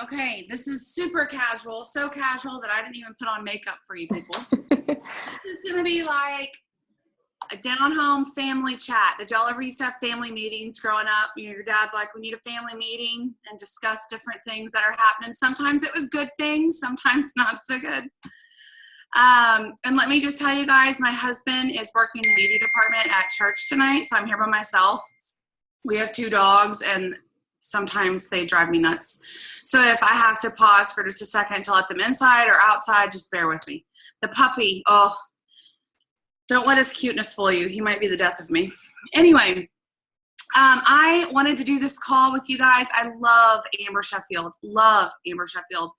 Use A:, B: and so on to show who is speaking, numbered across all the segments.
A: Okay, this is super casual, so casual that I didn't even put on makeup for you people. This is going to be like a down-home family chat. Did y'all ever used to have family meetings growing up? You know, your dad's like, we need a family meeting and discuss different things that are happening. Sometimes it was good things, sometimes not so good. And let me just tell you guys, my husband is working in the media department at church tonight, so I'm here by myself. We have 2 dogs, and sometimes they drive me nuts. So if I have to pause for just a second to let them inside or outside, just bear with me. The puppy, oh, don't let his cuteness fool you. He might be the death of me. Anyway, I wanted to do this call with you guys. I love Amber Sheffield. Love Amber Sheffield.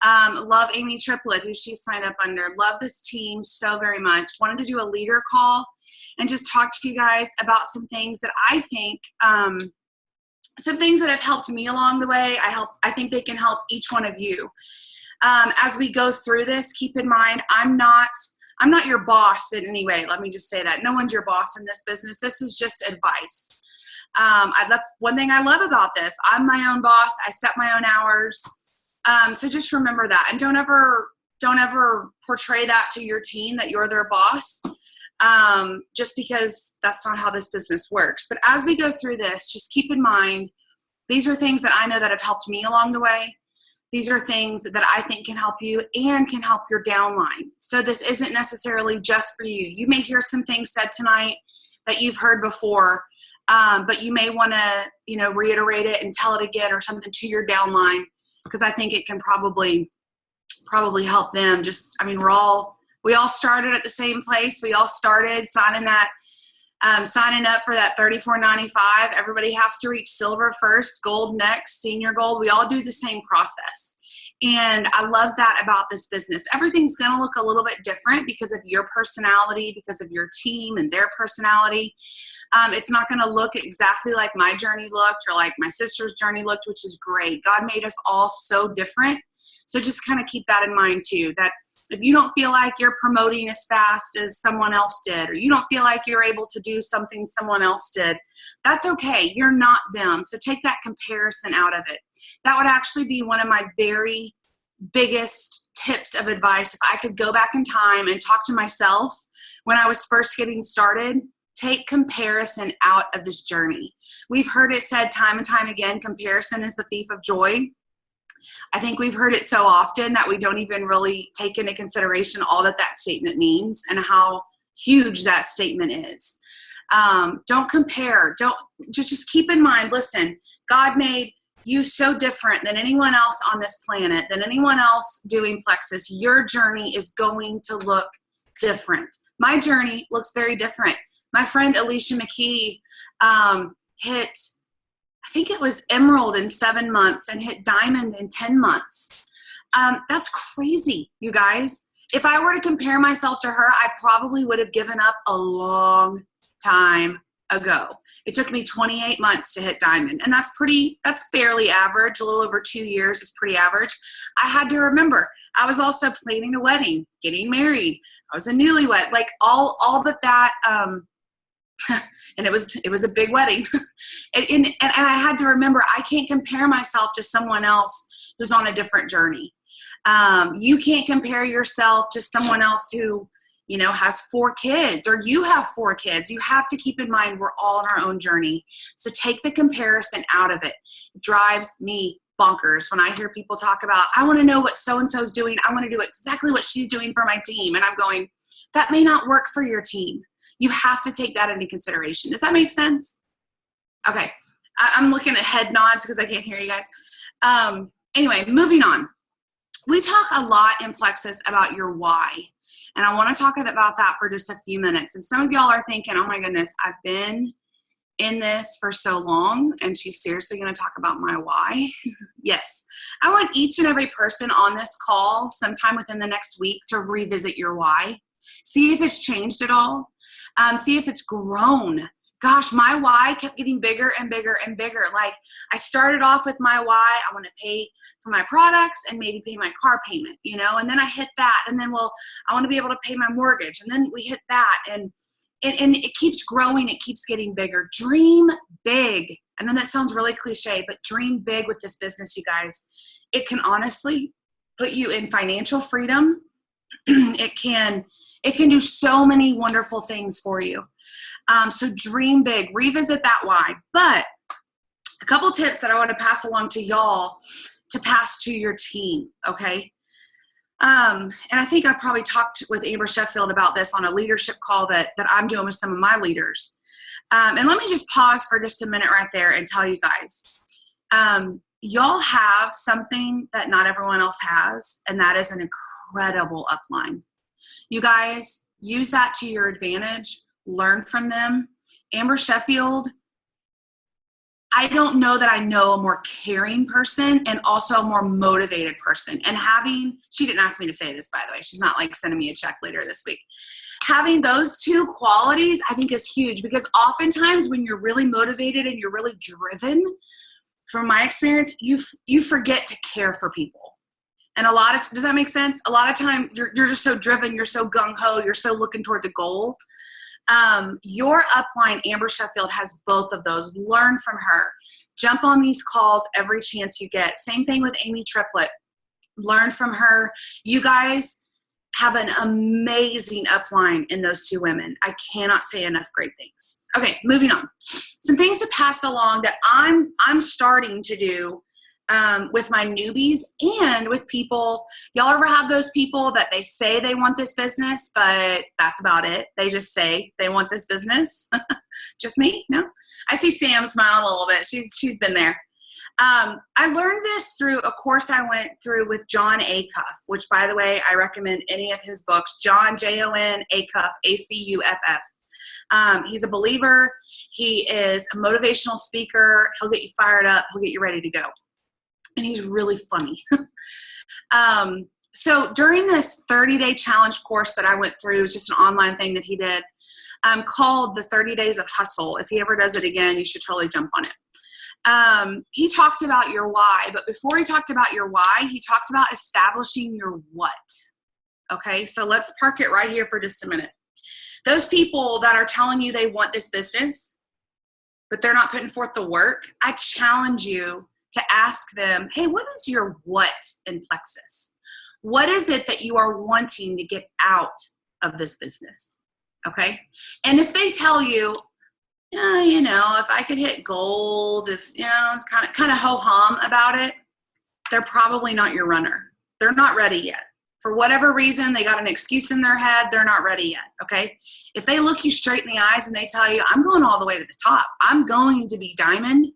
A: Love Amy Triplett, who she's signed up under. Love this team so very much. Wanted to do a leader call and just talk to you guys about some things that I think, some things that have helped me along the way. I think they can help each one of you. As we go through this, keep in mind, I'm not your boss in any way. Let me just say that. No one's your boss in this business. This is just advice. That's one thing I love about this. I'm my own boss. I set my own hours. So just remember that, and don't ever portray that to your team that you're their boss, just because that's not how this business works. But as we go through this, just keep in mind, these are things that I know that have helped me along the way. These are things that I think can help you and can help your downline. So this isn't necessarily just for you. You may hear some things said tonight that you've heard before, but you may want to, reiterate it and tell it again or something to your downline, because I think it can probably help them. We all started at the same place. We all started signing up for that $34.95. Everybody has to reach silver first, gold next, senior gold. We all do the same process. And I love that about this business. Everything's going to look a little bit different because of your personality, because of your team and their personality. It's not going to look exactly like my journey looked or like my sister's journey looked, which is great. God made us all so different. So just kind of keep that in mind too, that if you don't feel like you're promoting as fast as someone else did, or you don't feel like you're able to do something someone else did, that's okay. You're not them. So take that comparison out of it. That would actually be one of my very biggest tips of advice. If I could go back in time and talk to myself when I was first getting started, take comparison out of this journey. We've heard it said time and time again, comparison is the thief of joy. I think we've heard it so often that we don't even really take into consideration all that statement means and how huge that statement is. Don't compare. Just keep in mind, listen, God made you so different than anyone else on this planet, than anyone else doing Plexus. Your journey is going to look different. My journey looks very different. My friend Alicia McKee hit, I think it was Emerald in 7 months and hit Diamond in 10 months. That's crazy, you guys. If I were to compare myself to her, I probably would have given up a long time ago. It took me 28 months to hit Diamond, and that's fairly average. A little over 2 years is pretty average. I had to remember, I was also planning a wedding, getting married. I was a newlywed, like all that and it was a big wedding. and I had to remember, I can't compare myself to someone else who's on a different journey. You can't compare yourself to someone else who, has 4 kids, or you have 4 kids. You have to keep in mind, we're all on our own journey. So take the comparison out of it. It drives me bonkers when I hear people talk about, I want to know what so-and-so's doing. I want to do exactly what she's doing for my team. And I'm going, that may not work for your team. You have to take that into consideration. Does that make sense? Okay. I'm looking at head nods because I can't hear you guys. Anyway, moving on. We talk a lot in Plexus about your why. And I want to talk about that for just a few minutes. And some of y'all are thinking, oh my goodness, I've been in this for so long, and she's seriously going to talk about my why? Yes. I want each and every person on this call sometime within the next week to revisit your why. See if it's changed at all. See if it's grown. Gosh, my why kept getting bigger and bigger and bigger. Like, I started off with my why, I want to pay for my products and maybe pay my car payment, and then I hit that. And then, I want to be able to pay my mortgage. And then we hit that. And and it keeps growing. It keeps getting bigger. Dream big. I know that sounds really cliche, but dream big with this business, you guys. It can honestly put you in financial freedom. It can do so many wonderful things for you. So dream big, revisit that why. But a couple tips that I want to pass along to y'all to pass to your team, okay? And I think I've probably talked with Amber Sheffield about this on a leadership call that I'm doing with some of my leaders. And let me just pause for just a minute right there and tell you guys, y'all have something that not everyone else has, and that is an incredible upline. You guys use that to your advantage, learn from them. Amber Sheffield, I don't know that I know a more caring person and also a more motivated person. And she didn't ask me to say this, by the way. She's not like sending me a check later this week. Having those two qualities, I think, is huge, because oftentimes when you're really motivated and you're really driven, from my experience, you forget to care for people. And does that make sense? A lot of time you're just so driven, you're so gung-ho, you're so looking toward the goal. Your upline, Amber Sheffield, has both of those. Learn from her. Jump on these calls every chance you get. Same thing with Amy Triplett. Learn from her. You guys have an amazing upline in those two women. I cannot say enough great things. Okay, moving on. Some things to pass along that I'm starting to do with my newbies and with people. Y'all ever have those people that they say they want this business, but that's about it? They just say they want this business. Just me? No? I see Sam smiling a little bit. She's been there. I learned this through a course I went through with John Acuff, which, by the way, I recommend any of his books. John, Jon Acuff, Acuff. He's a believer. He is a motivational speaker. He'll get you fired up. He'll get you ready to go. And he's really funny. So during this 30-day challenge course that I went through, it was just an online thing that he did, called the 30 Days of Hustle. If he ever does it again, you should totally jump on it. He talked about your why, but before he talked about your why, he talked about establishing your what. Okay, so let's park it right here for just a minute. Those people that are telling you they want this business, but they're not putting forth the work, I challenge you to ask them, hey, what is your what in Plexus? What is it that you are wanting to get out of this business? Okay, and if they tell you, if I could hit gold, if, kind of ho-hum about it, they're probably not your runner. They're not ready yet. For whatever reason, they got an excuse in their head. They're not ready yet, okay? If they look you straight in the eyes and they tell you, I'm going all the way to the top. I'm going to be diamond.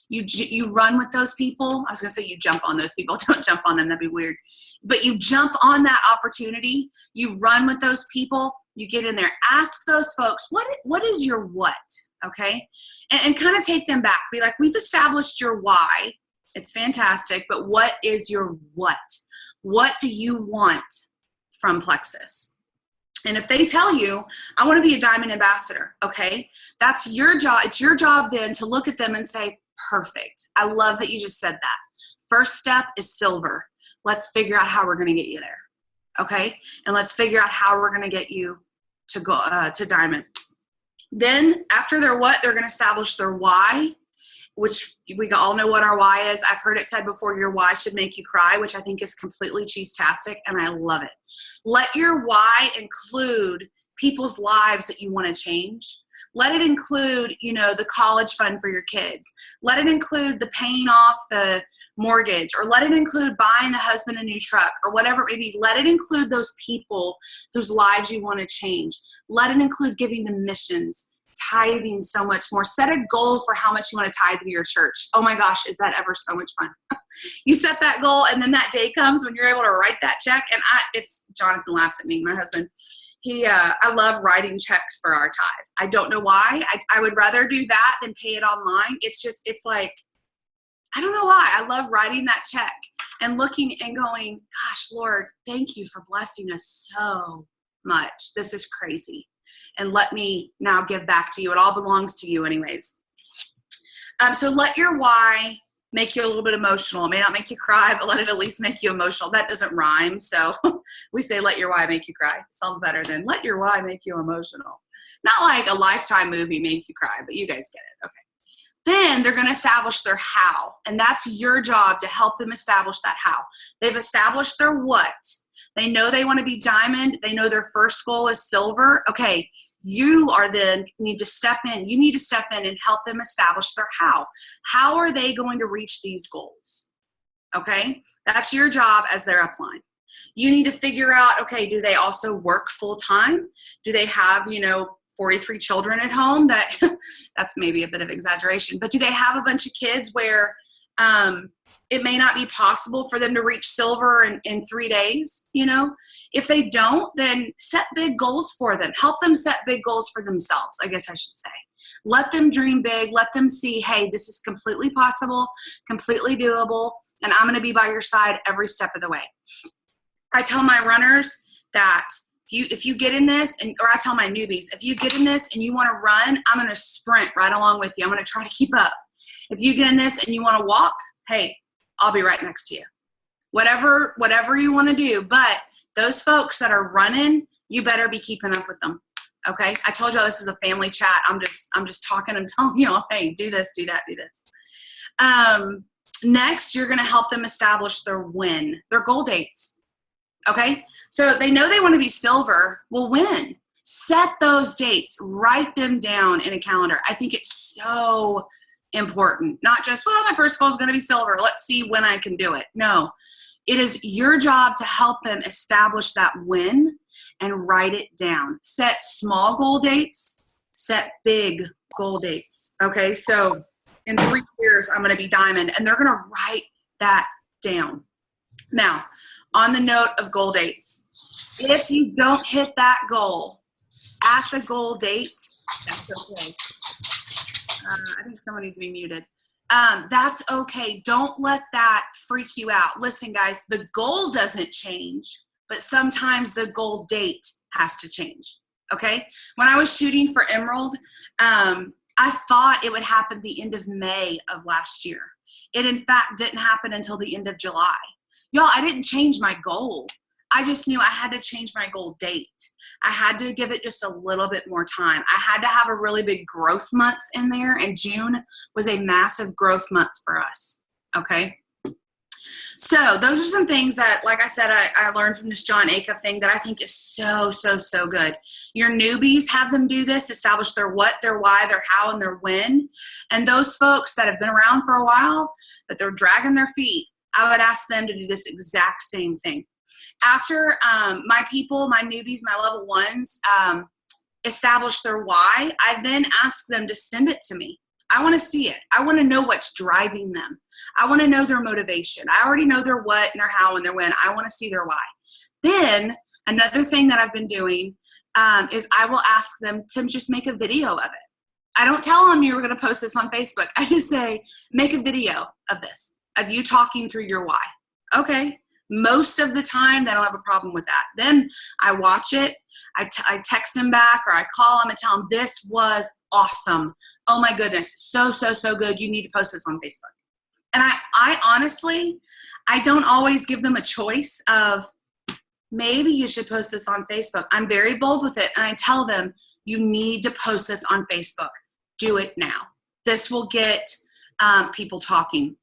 A: You run with those people. I was going to say you jump on those people. Don't jump on them. That'd be weird. But you jump on that opportunity. You run with those people. You get in there. Ask those folks, what is your what, okay? And kind of take them back. Be like, we've established your why. It's fantastic. But what is your what? What do you want from Plexus? And if they tell you, I want to be a diamond ambassador, okay? That's your job. It's your job then to look at them and say, perfect. I love that you just said that. First step is silver. Let's figure out how we're going to get you there, okay? And let's figure out how we're going to get you to go to diamond. Then after their what, they're going to establish their why, which we all know what our why is. I've heard it said before, your why should make you cry, which I think is completely cheese-tastic, and I love it. Let your why include people's lives that you want to change. Let it include, the college fund for your kids. Let it include the paying off the mortgage, or let it include buying the husband a new truck, or whatever it may be. Let it include those people whose lives you want to change. Let it include giving them missions, tithing so much more. Set a goal for how much you want to tithe to your church. Oh my gosh, is that ever so much fun? You set that goal, and then that day comes when you're able to write that check. And it's Jonathan laughs at me, my husband. I love writing checks for our tithe. I don't know why. I would rather do that than pay it online. It's like, I don't know why. I love writing that check and looking and going, gosh, Lord, thank you for blessing us so much. This is crazy. And let me now give back to you. It all belongs to you anyways. So let your why make you a little bit emotional. It may not make you cry, but let it at least make you emotional. That doesn't rhyme. So we say, let your why make you cry. Sounds better than let your why make you emotional. Not like a Lifetime movie make you cry, but you guys get it. Okay. Then they're going to establish their how. And that's your job to help them establish that how. They've established their what. They know they want to be diamond. They know their first goal is silver. Okay. You are then need to step in. You need to step in and help them establish their how. How are they going to reach these goals? Okay. That's your job as their upline. You need to figure out, okay, do they also work full time? Do they have, 43 children at home? That's maybe a bit of exaggeration, but do they have a bunch of kids where it may not be possible for them to reach silver in 3 days? If they don't, then set big goals for them. Help them set big goals for themselves, I guess I should say. Let them dream big. Let them see, hey, this is completely possible, completely doable, and I'm going to be by your side every step of the way. I tell my runners that if you get in this, or I tell my newbies, if you get in this and you want to run, I'm going to sprint right along with you. I'm going to try to keep up. If you get in this and you want to walk, hey, I'll be right next to you. Whatever you want to do. But those folks that are running, you better be keeping up with them. Okay. I told y'all this was a family chat. I'm just talking and telling y'all, hey, do this, do that, do this. Next, you're going to help them establish their win, their goal dates. Okay. So they know they want to be silver. Well, when? Set those dates, write them down in a calendar. I think it's so important. Not just, well, my first goal is going to be silver. Let's see when I can do it. No, it is your job to help them establish that win and write it down. Set small goal dates, set big goal dates. Okay. So in 3 years, I'm going to be diamond, and they're going to write that down. Now, on the note of goal dates, if you don't hit that goal at the goal date, that's okay. I think someone needs to be muted. That's okay. Don't let that freak you out. Listen, guys, the goal doesn't change, but sometimes the goal date has to change. Okay. When I was shooting for Emerald, I thought it would happen the end of May of last year. It, in fact, didn't happen until the end of July. Y'all, I didn't change my goal. I just knew I had to change my goal date. I had to give it just a little bit more time. I had to have a really big growth month in there, and June was a massive growth month for us. Okay. So those are some things that, like I said, I learned from this John Acuff thing that I think is so, so, so good. Your newbies, have them do this, establish their what, their why, their how, and their when. And those folks that have been around for a while, but they're dragging their feet, I would ask them to do this exact same thing. After my people, my newbies, my level ones, establish their why, I then ask them to send it to me. I want to see it. I want to know what's driving them. I want to know their motivation. I already know their what and their how and their when. I want to see their why. Then another thing that I've been doing is I will ask them to just make a video of it. I don't tell them you're going to post this on Facebook. I just say, make a video of this, of you talking through your why. Okay. Most of the time, they don't have a problem with that. Then I watch it. I text them back, or I call them and tell them, this was awesome. Oh my goodness. So, so, so good. You need to post this on Facebook. And I honestly, I don't always give them a choice of, maybe you should post this on Facebook. I'm very bold with it. And I tell them, you need to post this on Facebook. Do it now. This will get people talking.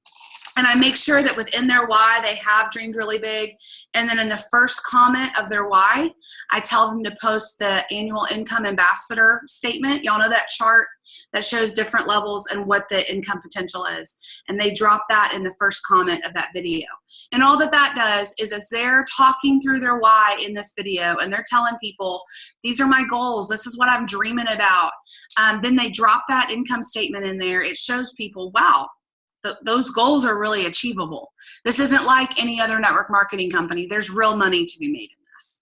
A: And I make sure that within their why, they have dreamed really big. And then in the first comment of their why, I tell them to post the annual income ambassador statement. Y'all know that chart that shows different levels and what the income potential is. And they drop that in the first comment of that video. And all that that does is, as they're talking through their why in this video, and they're telling people, these are my goals, this is what I'm dreaming about. Then they drop that income statement in there. It shows people, wow, those goals are really achievable. This isn't like any other network marketing company. There's real money to be made in this.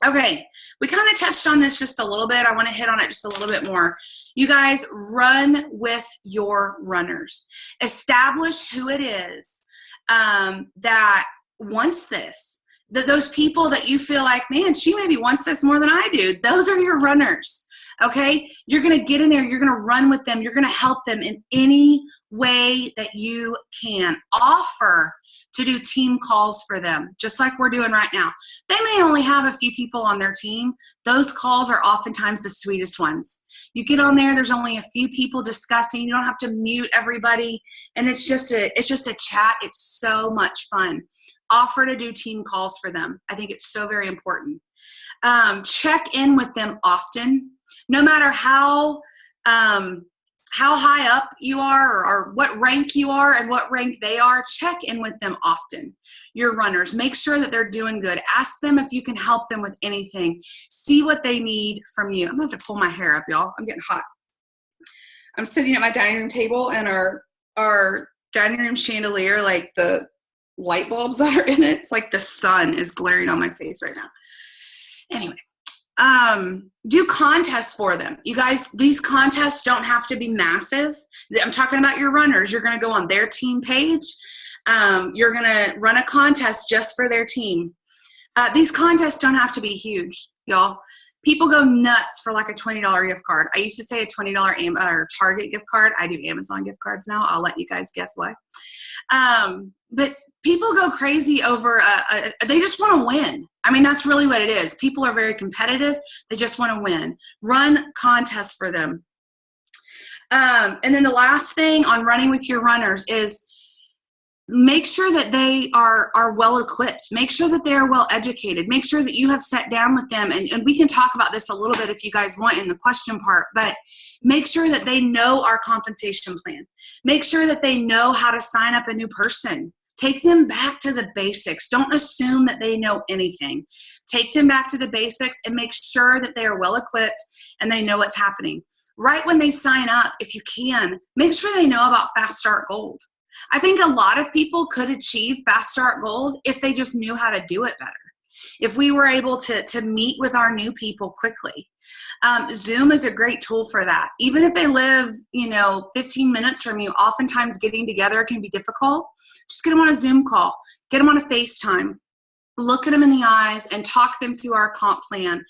A: Okay, we kind of touched on this just a little bit. I want to hit on it just a little bit more. You guys, run with your runners. Establish who it is that wants this. Those people that you feel like, man, she maybe wants this more than I do. Those are your runners. Okay, you're going to get in there. You're going to run with them. You're going to help them in any way that you can. Offer to do team calls for them, just like we're doing right now. They may only have a few people on their team. Those calls are oftentimes the sweetest ones. You get on there, there's only a few people discussing. You don't have to mute everybody, and it's just a chat. It's so much fun. Offer to do team calls for them. I think it's so very important. Check in with them often, no matter how high up you are or what rank you are and what rank they are. Check in with them often. Your runners, make sure that they're doing good. Ask them if you can help them with anything. See what they need from you. I'm gonna have to pull my hair up, y'all. I'm getting hot. I'm sitting at my dining room table, and our dining room chandelier, like the light bulbs that are in it, it's like the sun is glaring on my face right now. Anyway, do contests for them. You guys, these contests don't have to be massive. I'm talking about your runners. You're going to go on their team page. You're going to run a contest just for their team. These contests don't have to be huge, y'all. People go nuts for like a $20 gift card. I used to say a $20 Target gift card. I do Amazon gift cards now. I'll let you guys guess why. But people go crazy over, they just want to win. I mean, that's really what it is. People are very competitive. They just want to win. Run contests for them. And then the last thing on running with your runners is make sure that they are well equipped. Make sure that they are well educated. Make sure that you have sat down with them. And we can talk about this a little bit if you guys want in the question part, but make sure that they know our compensation plan. Make sure that they know how to sign up a new person. Take them back to the basics. Don't assume that they know anything. Take them back to the basics and make sure that they are well equipped and they know what's happening. Right when they sign up, if you can, make sure they know about Fast Start Gold. I think a lot of people could achieve Fast Start Gold if they just knew how to do it better. If we were able to meet with our new people quickly. Zoom is a great tool for that. Even if they live, 15 minutes from you, oftentimes getting together can be difficult. Just get them on a Zoom call. Get them on a FaceTime. Look at them in the eyes and talk them through our comp plan.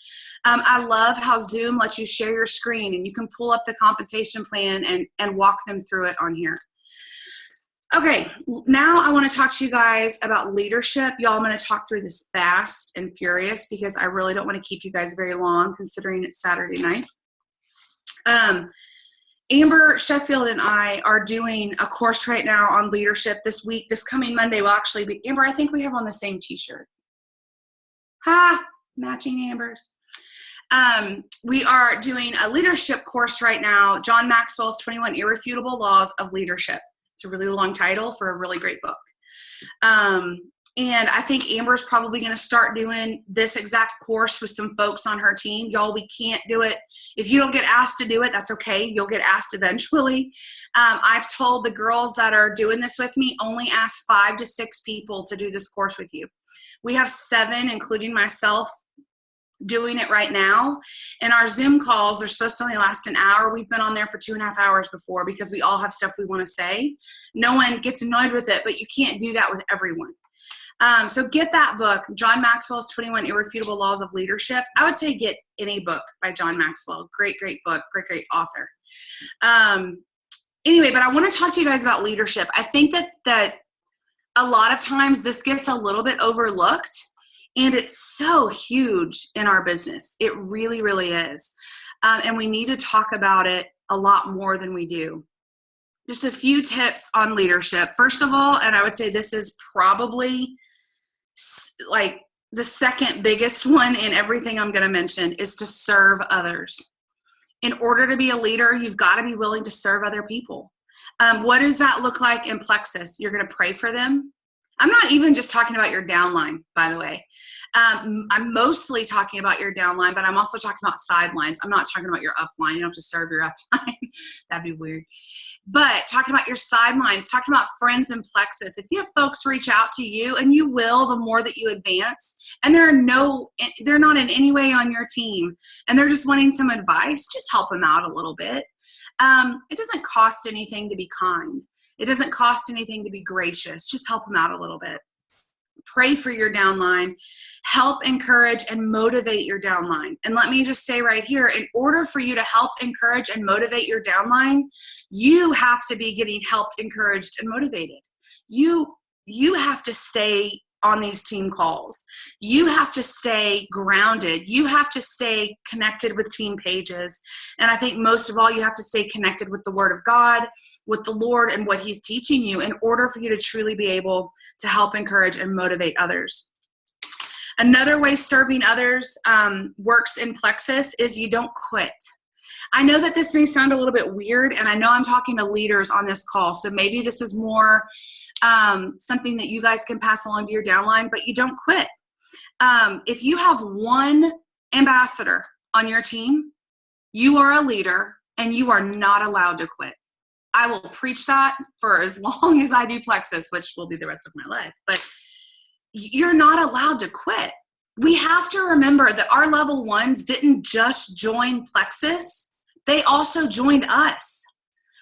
A: I love how Zoom lets you share your screen and you can pull up the compensation plan and walk them through it on here. Okay, now I want to talk to you guys about leadership. Y'all, I'm going to talk through this fast and furious because I really don't want to keep you guys very long considering it's Saturday night. Amber Sheffield and I are doing a course right now on leadership this week. This coming Monday will actually be, Amber, I think we have on the same t-shirt. Ha! Matching Ambers. We are doing a leadership course right now, John Maxwell's 21 Irrefutable Laws of Leadership. It's a really long title for a really great book. And I think Amber's probably going to start doing this exact course with some folks on her team. Y'all, we can't do it. If you don't get asked to do it, that's okay. You'll get asked eventually. I've told the girls that are doing this with me, only ask 5 to 6 people to do this course with you. We have 7, including myself, doing it right now. And our Zoom calls are supposed to only last an hour. We've been on there for 2.5 hours before because we all have stuff we want to say. No one gets annoyed with it, but you can't do that with everyone. So get that book, John Maxwell's 21 Irrefutable Laws of Leadership. I would say get any book by John Maxwell. Great, great book. Great, great author. Anyway, but I want to talk to you guys about leadership. I think that a lot of times this gets a little bit overlooked. And it's so huge in our business. It really, really is. And we need to talk about it a lot more than we do. Just a few tips on leadership. First of all, and I would say this is probably like the second biggest one in everything I'm going to mention, is to serve others. In order to be a leader, you've got to be willing to serve other people. What does that look like in Plexus? You're going to pray for them. I'm not even just talking about your downline, by the way. I'm mostly talking about your downline, but I'm also talking about sidelines. I'm not talking about your upline. You don't have to serve your upline. That'd be weird. But talking about your sidelines, talking about friends in Plexus. If you have folks reach out to you, and you will the more that you advance, and they're not in any way on your team, and they're just wanting some advice, just help them out a little bit. It doesn't cost anything to be kind. It doesn't cost anything to be gracious. Just help them out a little bit. pray for your downline, help encourage and motivate your downline. And let me just say right here, in order for you to help encourage and motivate your downline, you have to be getting helped, encouraged, and motivated. You have to stay on these team calls. You have to stay grounded. You have to stay connected with team pages. And I think most of all, you have to stay connected with the Word of God, with the Lord and what He's teaching you in order for you to truly be able to help encourage and motivate others. Another way serving others works in Plexus is you don't quit. I know that this may sound a little bit weird, and I know I'm talking to leaders on this call, so maybe this is more something that you guys can pass along to your downline, but you don't quit. If you have one ambassador on your team, you are a leader and you are not allowed to quit. I will preach that for as long as I do Plexus, which will be the rest of my life, but you're not allowed to quit. We have to remember that our level ones didn't just join Plexus, they also joined us.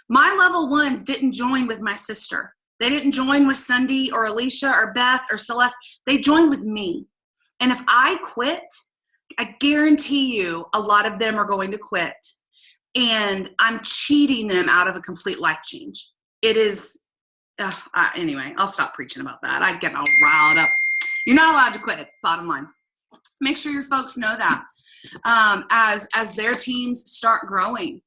A: My level ones didn't join with my sister. They didn't join with Cindy or Alicia or Beth or Celeste. They joined with me. And if I quit, I guarantee you a lot of them are going to quit. And I'm cheating them out of a complete life change. It is, anyway, I'll stop preaching about that. I get all riled up. You're not allowed to quit, bottom line. Make sure your folks know that as their teams start growing.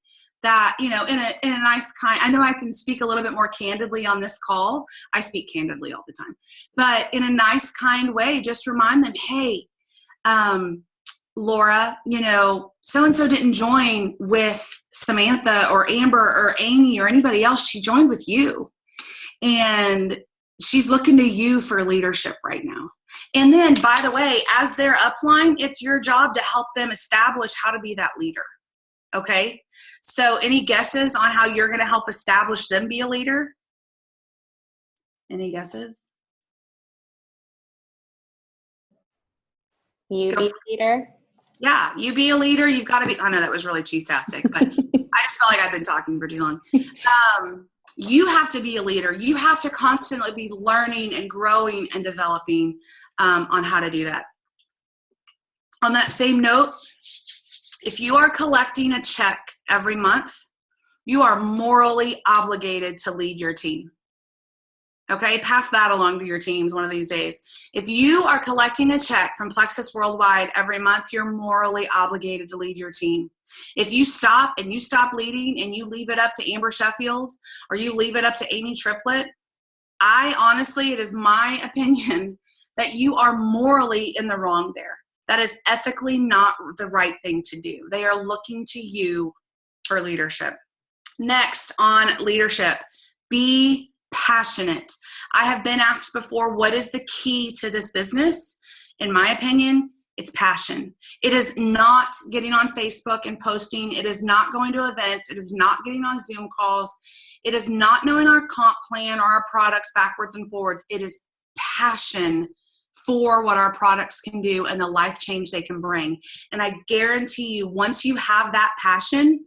A: That, you know, in a nice kind, I know I can speak a little bit more candidly on this call. I speak candidly all the time, but in a nice kind way, just remind them, hey, Laura, you know, so-and-so didn't join with Samantha or Amber or Amy or anybody else. She joined with you. And she's looking to you for leadership right now. And then, by the way, as their upline, it's your job to help them establish how to be that leader. Okay? So any guesses on how you're going to help establish them be a leader? Any guesses?
B: You be a leader?
A: Yeah, you be a leader. You've got to be. I know that was really cheese-tastic, but I just felt like I've been talking for too long. You have to be a leader. You have to constantly be learning and growing and developing on how to do that. On that same note, if you are collecting a check every month, you are morally obligated to lead your team. Okay, pass that along to your teams one of these days. If you are collecting a check from Plexus Worldwide every month, you're morally obligated to lead your team. If you stop and you stop leading and you leave it up to Amber Sheffield or you leave it up to Amy Triplett, it is my opinion that you are morally in the wrong there. That is ethically not the right thing to do. They are looking to you for leadership. Next on leadership, be passionate. I have been asked before, what is the key to this business? In my opinion, it's passion. It is not getting on Facebook and posting. It is not going to events. It is not getting on Zoom calls. It is not knowing our comp plan or our products backwards and forwards. It is passion for what our products can do and the life change they can bring. And I guarantee you, once you have that passion,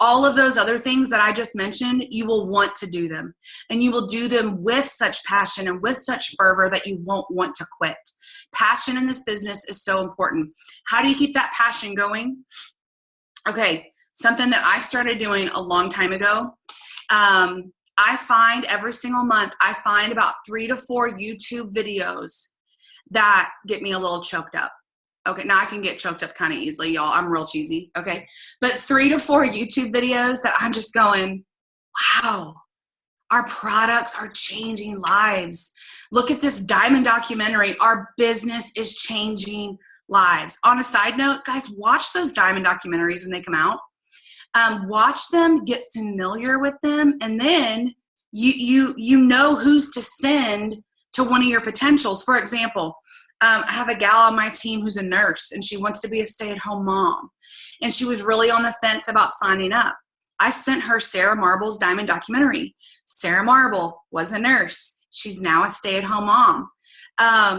A: all of those other things that I just mentioned, you will want to do them. And you will do them with such passion and with such fervor that you won't want to quit. Passion in this business is so important. How do you keep that passion going? Okay, something that I started doing a long time ago. I find every single month, I find about 3 to 4 YouTube videos that get me a little choked up. Okay, now I can get choked up kind of easily, y'all. I'm real cheesy, okay? But 3 to 4 YouTube videos that I'm just going, wow, our products are changing lives. Look at this diamond documentary. Our business is changing lives. On a side note, guys, watch those diamond documentaries when they come out. Watch them, get familiar with them, and then you know who's to send to one of your potentials. For example, I have a gal on my team who's a nurse, and she wants to be a stay-at-home mom. And she was really on the fence about signing up. I sent her Sarah Marble's Diamond documentary. Sarah Marble was a nurse. She's now a stay-at-home mom.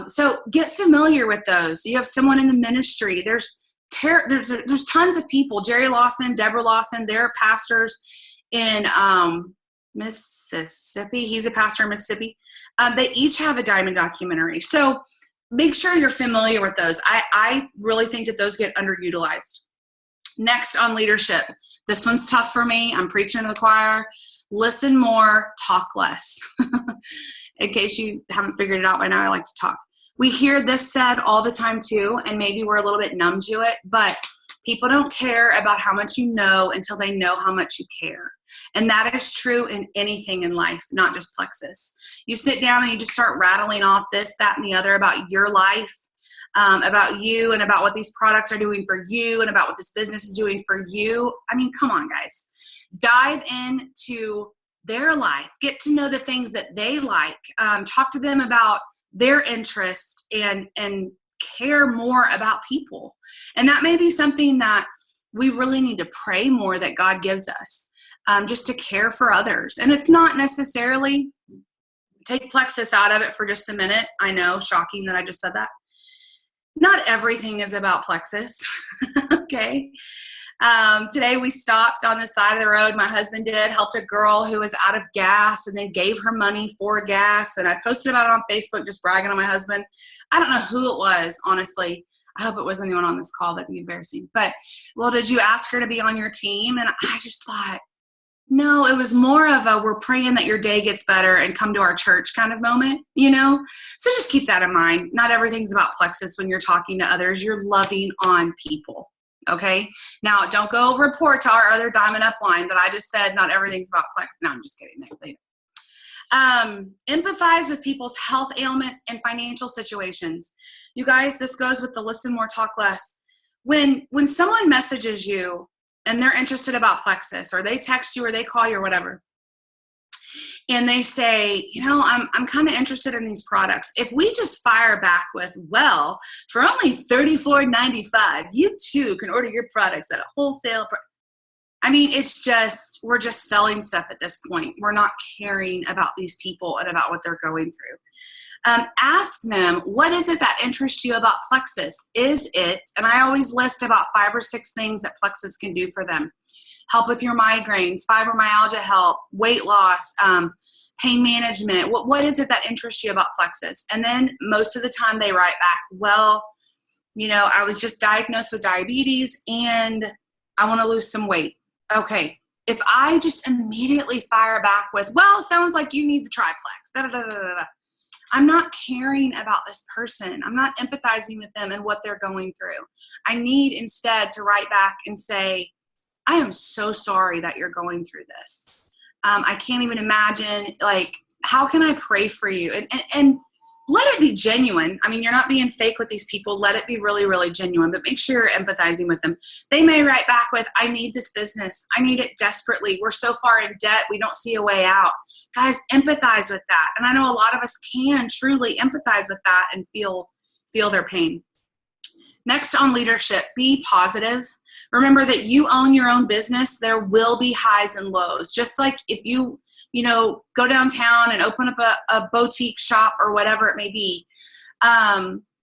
A: So get familiar with those. You have someone in the ministry. There's tons of people. Jerry Lawson, Deborah Lawson, they're pastors in Mississippi. He's a pastor in Mississippi. They each have a diamond documentary. So make sure you're familiar with those. I really think that those get underutilized. Next on leadership. This one's tough for me. I'm preaching to the choir. Listen more, talk less. In case you haven't figured it out by now, I like to talk. We hear this said all the time too, and maybe we're a little bit numb to it, but people don't care about how much you know until they know how much you care. And that is true in anything in life, not just Plexus. You sit down and you just start rattling off this, that, and the other about your life, about you, and about what these products are doing for you, and about what this business is doing for you. I mean, come on, guys. Dive into their life. Get to know the things that they like. Talk to them about their interests and care more about people. And that may be something that we really need to pray more that God gives us, just to care for others. And it's not necessarily, take Plexus out of it for just a minute. I know, shocking that I just said that. Not everything is about Plexus. Okay. Today we stopped on the side of the road. My husband did, helped a girl who was out of gas and then gave her money for gas. And I posted about it on Facebook, just bragging on my husband. I don't know who it was, honestly. I hope it was anyone on this call. That'd be embarrassing. But, well, did you ask her to be on your team? And I just thought, no, it was more of a, we're praying that your day gets better and come to our church kind of moment, you know? So just keep that in mind. Not everything's about Plexus when you're talking to others. You're loving on people. Okay. Now, don't go report to our other Diamond Upline that I just said not everything's about Plexus. No, I'm just kidding. Later. Empathize with people's health ailments and financial situations. You guys, this goes with the listen more, talk less. When someone messages you and they're interested about Plexus, or they text you or they call you or whatever, and they say, you know, I'm kind of interested in these products. If we just fire back with, well, for only $34.95, you too can order your products at a wholesale price. I mean, it's just, we're just selling stuff at this point. We're not caring about these people and about what they're going through. Ask them, what is it that interests you about Plexus? Is it, and I always list about 5 or 6 things that Plexus can do for them. Help with your migraines, fibromyalgia help, weight loss, pain management. What is it that interests you about Plexus? And then most of the time they write back, well, you know, I was just diagnosed with diabetes and I want to lose some weight. Okay. If I just immediately fire back with, well, sounds like you need the triplex, da, da, da, da, da. I'm not caring about this person. I'm not empathizing with them and what they're going through. I need instead to write back and say, I am so sorry that you're going through this. I can't even imagine, like, how can I pray for you? And let it be genuine. I mean, you're not being fake with these people. Let it be really, really genuine, but make sure you're empathizing with them. They may write back with, I need this business. I need it desperately. We're so far in debt. We don't see a way out. Guys, empathize with that. And I know a lot of us can truly empathize with that and feel their pain. Next on leadership, be positive. Remember that you own your own business. There will be highs and lows. Just like if you go downtown and open up a boutique shop or whatever it may be,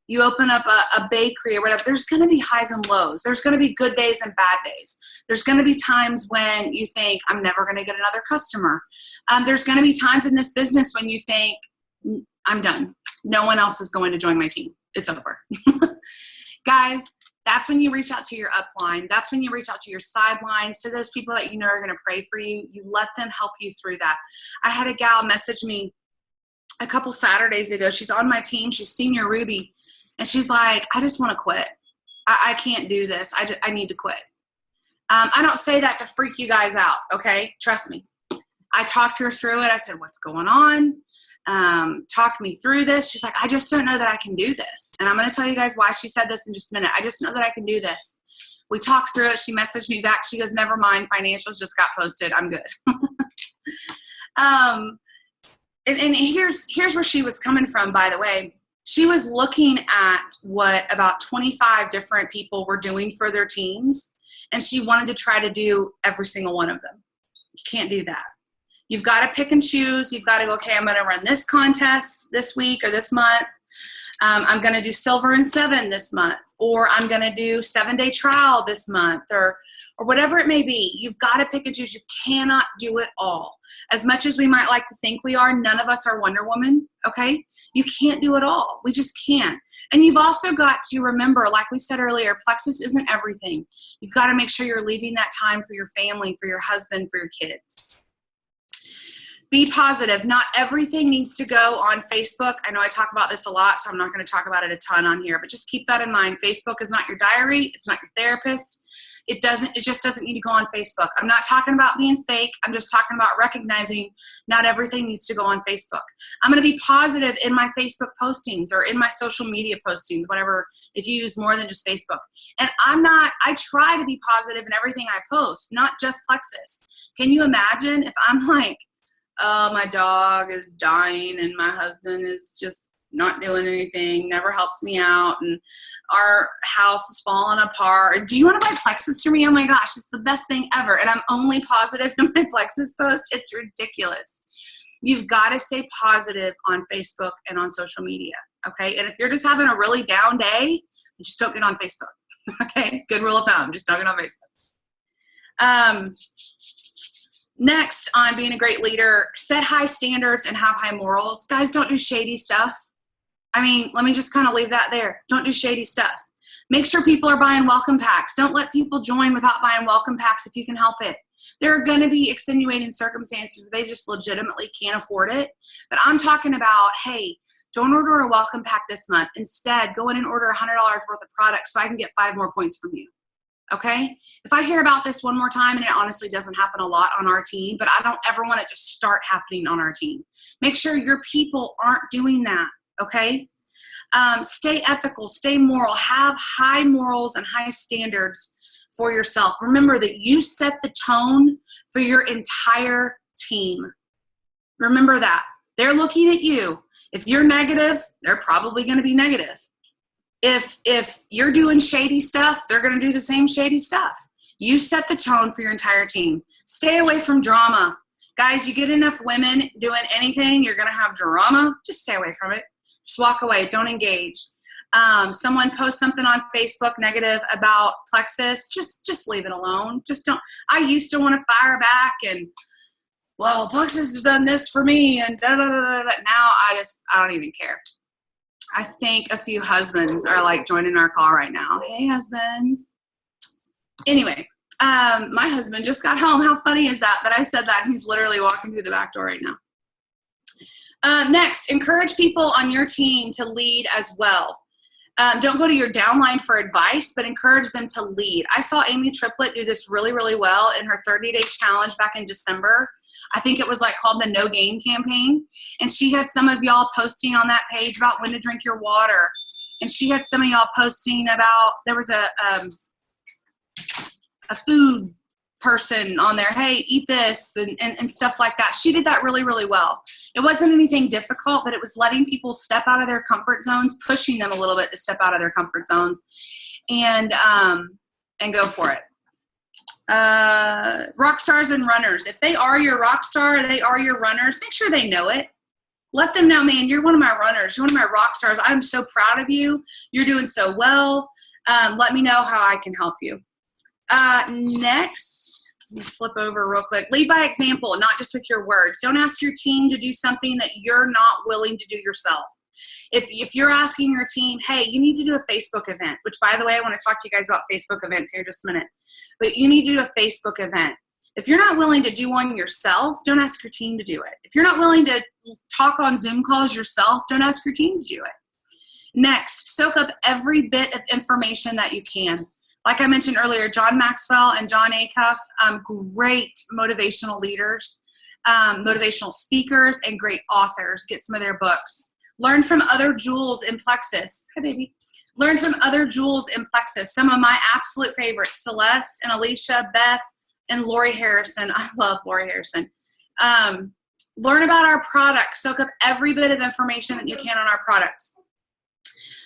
A: you open up a bakery or whatever, there's going to be highs and lows. There's going to be good days and bad days. There's going to be times when you think, I'm never going to get another customer. There's going to be times in this business when you think, I'm done. No one else is going to join my team. It's over. Guys, that's when you reach out to your upline. That's when you reach out to your sidelines, to those people that you know are going to pray for you. You let them help you through that. I had a gal message me a couple Saturdays ago. She's on my team. She's Senior Ruby. And she's like, I just want to quit. I can't do this. I need to quit. I don't say that to freak you guys out, okay? Trust me. I talked her through it. I said, what's going on? Talk me through this. She's like, I just don't know that I can do this. And I'm going to tell you guys why she said this in just a minute. I just know that I can do this. We talked through it. She messaged me back. She goes, never mind. Financials just got posted. I'm good. And here's where she was coming from, by the way. She was looking at what about 25 different people were doing for their teams. And she wanted to try to do every single one of them. You can't do that. You've got to pick and choose. You've got to go, okay, I'm going to run this contest this week or this month. I'm going to do Silver and 7 this month, or I'm going to do 7-day trial this month, or whatever it may be. You've got to pick and choose. You cannot do it all. As much as we might like to think we are, none of us are Wonder Woman, okay? You can't do it all. We just can't. And you've also got to remember, like we said earlier, Plexus isn't everything. You've got to make sure you're leaving that time for your family, for your husband, for your kids. Be positive. Not everything needs to go on Facebook. I know I talk about this a lot, so I'm not going to talk about it a ton on here, but just keep that in mind. Facebook is not your diary. It's not your therapist. It just doesn't need to go on Facebook. I'm not talking about being fake. I'm just talking about recognizing not everything needs to go on Facebook. I'm going to be positive in my Facebook postings or in my social media postings, whatever, if you use more than just Facebook. And I try to be positive in everything I post, not just Plexus. Can you imagine if I'm like, oh, my dog is dying and my husband is just not doing anything, never helps me out, and our house is falling apart. Do you want to buy Plexus for me? Oh my gosh, it's the best thing ever. And I'm only positive in my Plexus post. It's ridiculous. You've got to stay positive on Facebook and on social media, okay? And if you're just having a really down day, just don't get on Facebook, okay? Good rule of thumb, just don't get on Facebook. Next, on being a great leader, set high standards and have high morals. Guys, don't do shady stuff. I mean, let me just kind of leave that there. Don't do shady stuff. Make sure people are buying welcome packs. Don't let people join without buying welcome packs if you can help it. There are going to be extenuating circumstances where they just legitimately can't afford it. But I'm talking about, hey, don't order a welcome pack this month. Instead, go in and order $100 worth of products so I can get 5 more points from you. Okay? If I hear about this one more time, and it honestly doesn't happen a lot on our team, but I don't ever want it to start happening on our team. Make sure your people aren't doing that, okay? Stay ethical, stay moral, have high morals and high standards for yourself. Remember that you set the tone for your entire team. Remember that. They're looking at you. If you're negative, they're probably going to be negative. If you're doing shady stuff, they're going to do the same shady stuff. You set the tone for your entire team. Stay away from drama. Guys, you get enough women doing anything, you're going to have drama. Just stay away from it. Just walk away. Don't engage. Someone posts something on Facebook negative about Plexus, just leave it alone. Just don't. I used to want to fire back and, well, Plexus has done this for me and da da da da. Now I don't even care. I think a few husbands are like joining our call right now. Hey, husbands. Anyway, my husband just got home. How funny is that I said that? He's literally walking through the back door right now. Next, encourage people on your team to lead as well. Don't go to your downline for advice, but encourage them to lead. I saw Amy Triplett do this really, really well in her 30-day challenge back in December. I think it was like called the No Game campaign. And she had some of y'all posting on that page about when to drink your water. And she had some of y'all posting about, there was a food person on there, hey, eat this and stuff like that. She did that really, really well. It wasn't anything difficult, but it was letting people step out of their comfort zones, pushing them a little bit to step out of their comfort zones and go for it. Rock stars and runners. If they are your rock star, they are your runners, make sure they know it. Let them know, man, you're one of my runners. You're one of my rock stars. I'm so proud of you. You're doing so well. Let me know how I can help you. Next, let me flip over real quick. Lead by example, not just with your words. Don't ask your team to do something that you're not willing to do yourself. If you're asking your team, hey, you need to do a Facebook event, which, by the way, I want to talk to you guys about Facebook events here in just a minute. But you need to do a Facebook event. If you're not willing to do one yourself, don't ask your team to do it. If you're not willing to talk on Zoom calls yourself, don't ask your team to do it. Next, soak up every bit of information that you can. Like I mentioned earlier, John Maxwell and John Acuff, great motivational leaders, motivational speakers, and great authors. Get some of their books. Learn from other jewels in Plexus. Hi, baby. Learn from other jewels in Plexus. Some of my absolute favorites, Celeste and Alicia, Beth, and Lori Harrison. I love Lori Harrison. Learn about our products. Soak up every bit of information that you can on our products.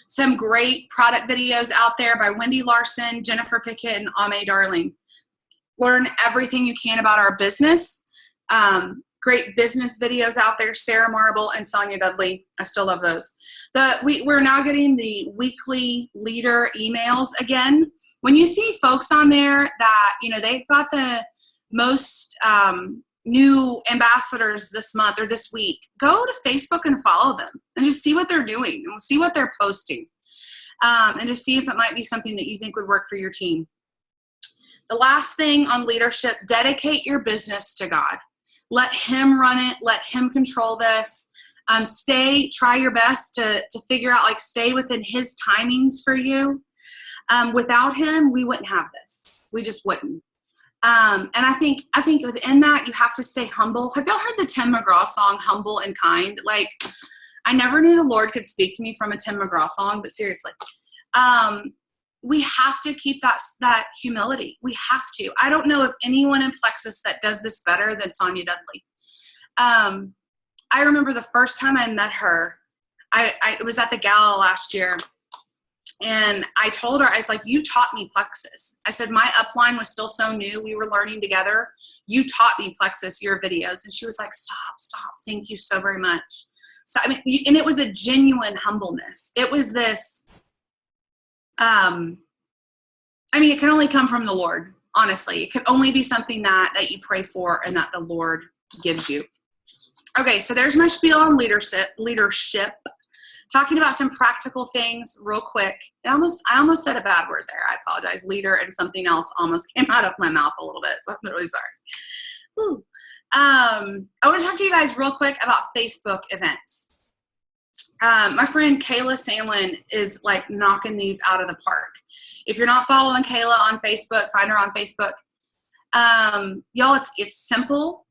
A: Some great product videos out there by Wendy Larson, Jennifer Pickett, and Ame Darling. Learn everything you can about our business. great business videos out there, Sarah Marble and Sonia Dudley. I still love those. We're now getting the weekly leader emails again. When you see folks on there that, they've got the most new ambassadors this month or this week, go to Facebook and follow them and just see what they're doing and see what they're posting, and just see if it might be something that you think would work for your team. The last thing on leadership, dedicate your business to God. Let him run it. Let him control this. Try your best to figure out, stay within his timings for you. Without him, we wouldn't have this. We just wouldn't. And I think within that, you have to stay humble. Have y'all heard the Tim McGraw song, Humble and Kind? I never knew the Lord could speak to me from a Tim McGraw song, but seriously, we have to keep that humility. We have to. I don't know of anyone in Plexus that does this better than Sonia Dudley. I remember the first time I met her, I was at the gala last year, and I told her, I was like, you taught me Plexus. I said, my upline was still so new. We were learning together. You taught me Plexus, your videos. And she was like, stop. Thank you so very much. So, and it was a genuine humbleness. It was this, it can only come from the Lord, honestly. It could only be something that you pray for and that the Lord gives you. Okay, so there's my spiel on leadership. Talking about some practical things real quick. I almost said a bad word there. I apologize. Leader and something else almost came out of my mouth a little bit, so I'm really sorry. Whew. I want to talk to you guys real quick about Facebook events. My friend Kayla Sandlin is knocking these out of the park. If you're not following Kayla on Facebook, find her on Facebook. Y'all, it's simple.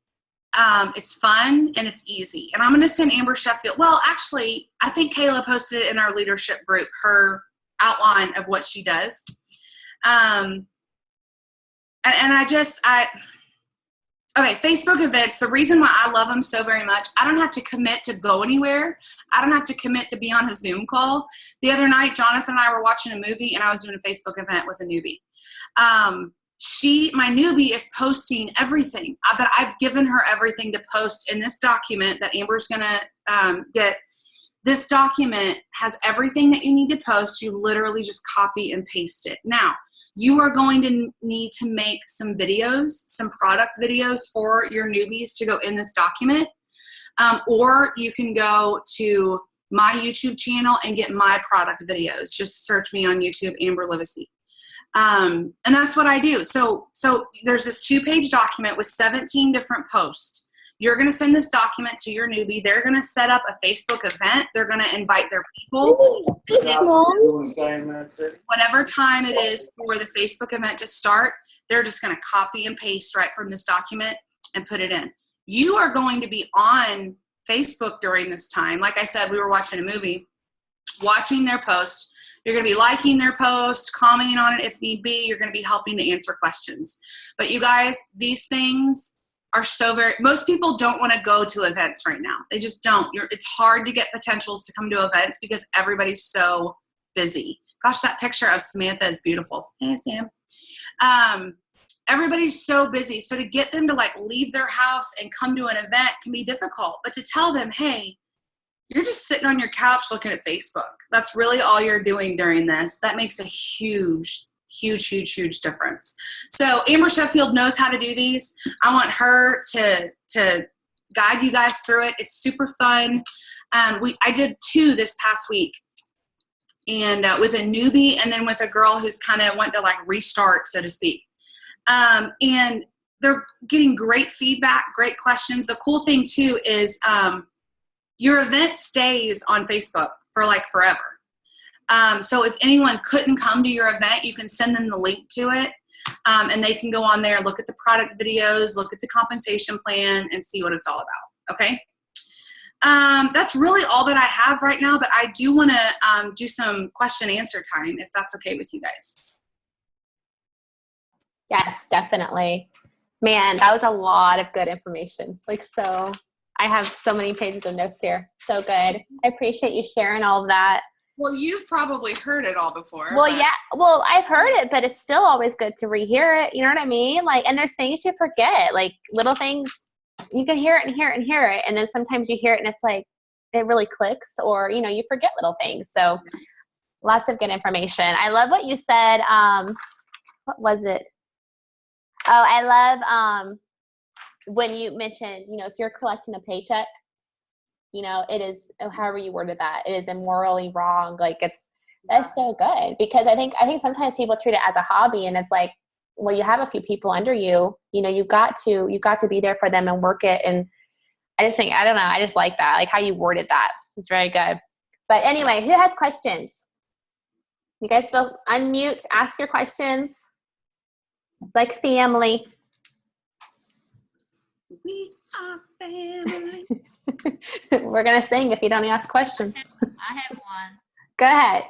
A: It's fun and it's easy. And I'm going to send Amber Sheffield. Well, actually, I think Kayla posted it in our leadership group, her outline of what she does. Okay, Facebook events, the reason why I love them so very much, I don't have to commit to go anywhere. I don't have to commit to be on a Zoom call. The other night, Jonathan and I were watching a movie, and I was doing a Facebook event with a newbie. My newbie is posting everything, but I've given her everything to post in this document that Amber's going to get. This document has everything that you need to post. You literally just copy and paste it. Now, you are going to need to make some videos, some product videos for your newbies to go in this document. Or you can go to my YouTube channel and get my product videos. Just search me on YouTube, Amber Livesay. And that's what I do. So there's this 2-page document with 17 different posts. You're going to send this document to your newbie. They're going to set up a Facebook event. They're going to invite their people. Whatever time it is for the Facebook event to start, they're just going to copy and paste right from this document and put it in. You are going to be on Facebook during this time. Like I said, we were watching a movie, watching their post. You're going to be liking their post, commenting on it if need be. You're going to be helping to answer questions. But you guys, these things are most people don't want to go to events right now. They just don't. It's hard to get potentials to come to events because everybody's so busy. Gosh, that picture of Samantha is beautiful. Hey, Sam. Everybody's so busy. So to get them to leave their house and come to an event can be difficult. But to tell them, hey, you're just sitting on your couch looking at Facebook. That's really all you're doing during this. That makes a huge difference. So Amber Sheffield knows how to do these. I want her to guide you guys through it. It's super fun. I did 2 this past week, and with a newbie and then with a girl who's kind of went to restart, so to speak. And they're getting great feedback, great questions. The cool thing too is your event stays on Facebook for forever. So if anyone couldn't come to your event, you can send them the link to it, and they can go on there, look at the product videos, look at the compensation plan, and see what it's all about. Okay. That's really all that I have right now, but I do want to do some question answer time, if that's okay with you guys.
B: Yes, definitely. Man, that was a lot of good information. So I have so many pages of notes here. So good. I appreciate you sharing all of that.
A: Well, you've probably heard it all before.
B: Well, yeah. Well, I've heard it, but it's still always good to rehear it. You know what I mean? And there's things you forget, little things you can hear it and hear it and hear it. And then sometimes you hear it and it's like, it really clicks, or, you know, you forget little things. So lots of good information. I love what you said. What was it? Oh, I love when you mentioned, you know, if you're collecting a paycheck, you know, it is, however you worded that, it is immorally wrong. Like that's so good, because I think sometimes people treat it as a hobby, and it's like, well, you have a few people under you, you know, you've got to be there for them and work it. And I just think, I don't know, I just like that, like how you worded that. It's very good. But anyway, who has questions? You guys feel unmute, ask your questions. It's like family.
A: We are family.
B: We're going to sing if you don't ask questions.
C: I have one.
B: Go ahead.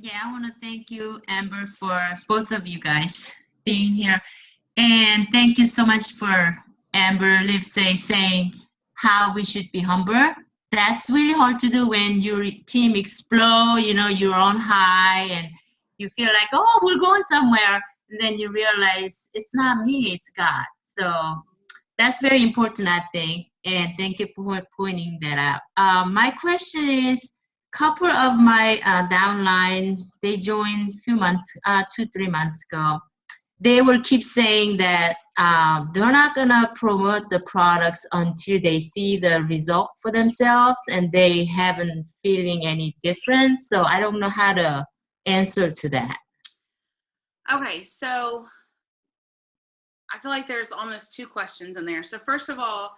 C: Yeah, I want to thank you, Amber, for both of you guys being here. And thank you so much for Amber Livesay saying how we should be humble. That's really hard to do when your team explode, you know, you're on high and you feel like, oh, we're going somewhere. And then you realize it's not me, it's God. So that's very important, I think. And thank you for pointing that out. My question is, couple of my downline, they joined a few months, 2-3 months ago. They will keep saying that they're not gonna promote the products until they see the result for themselves, and they haven't feeling any difference. So I don't know how to answer to that.
A: Okay, so I feel like there's almost 2 questions in there. So first of all,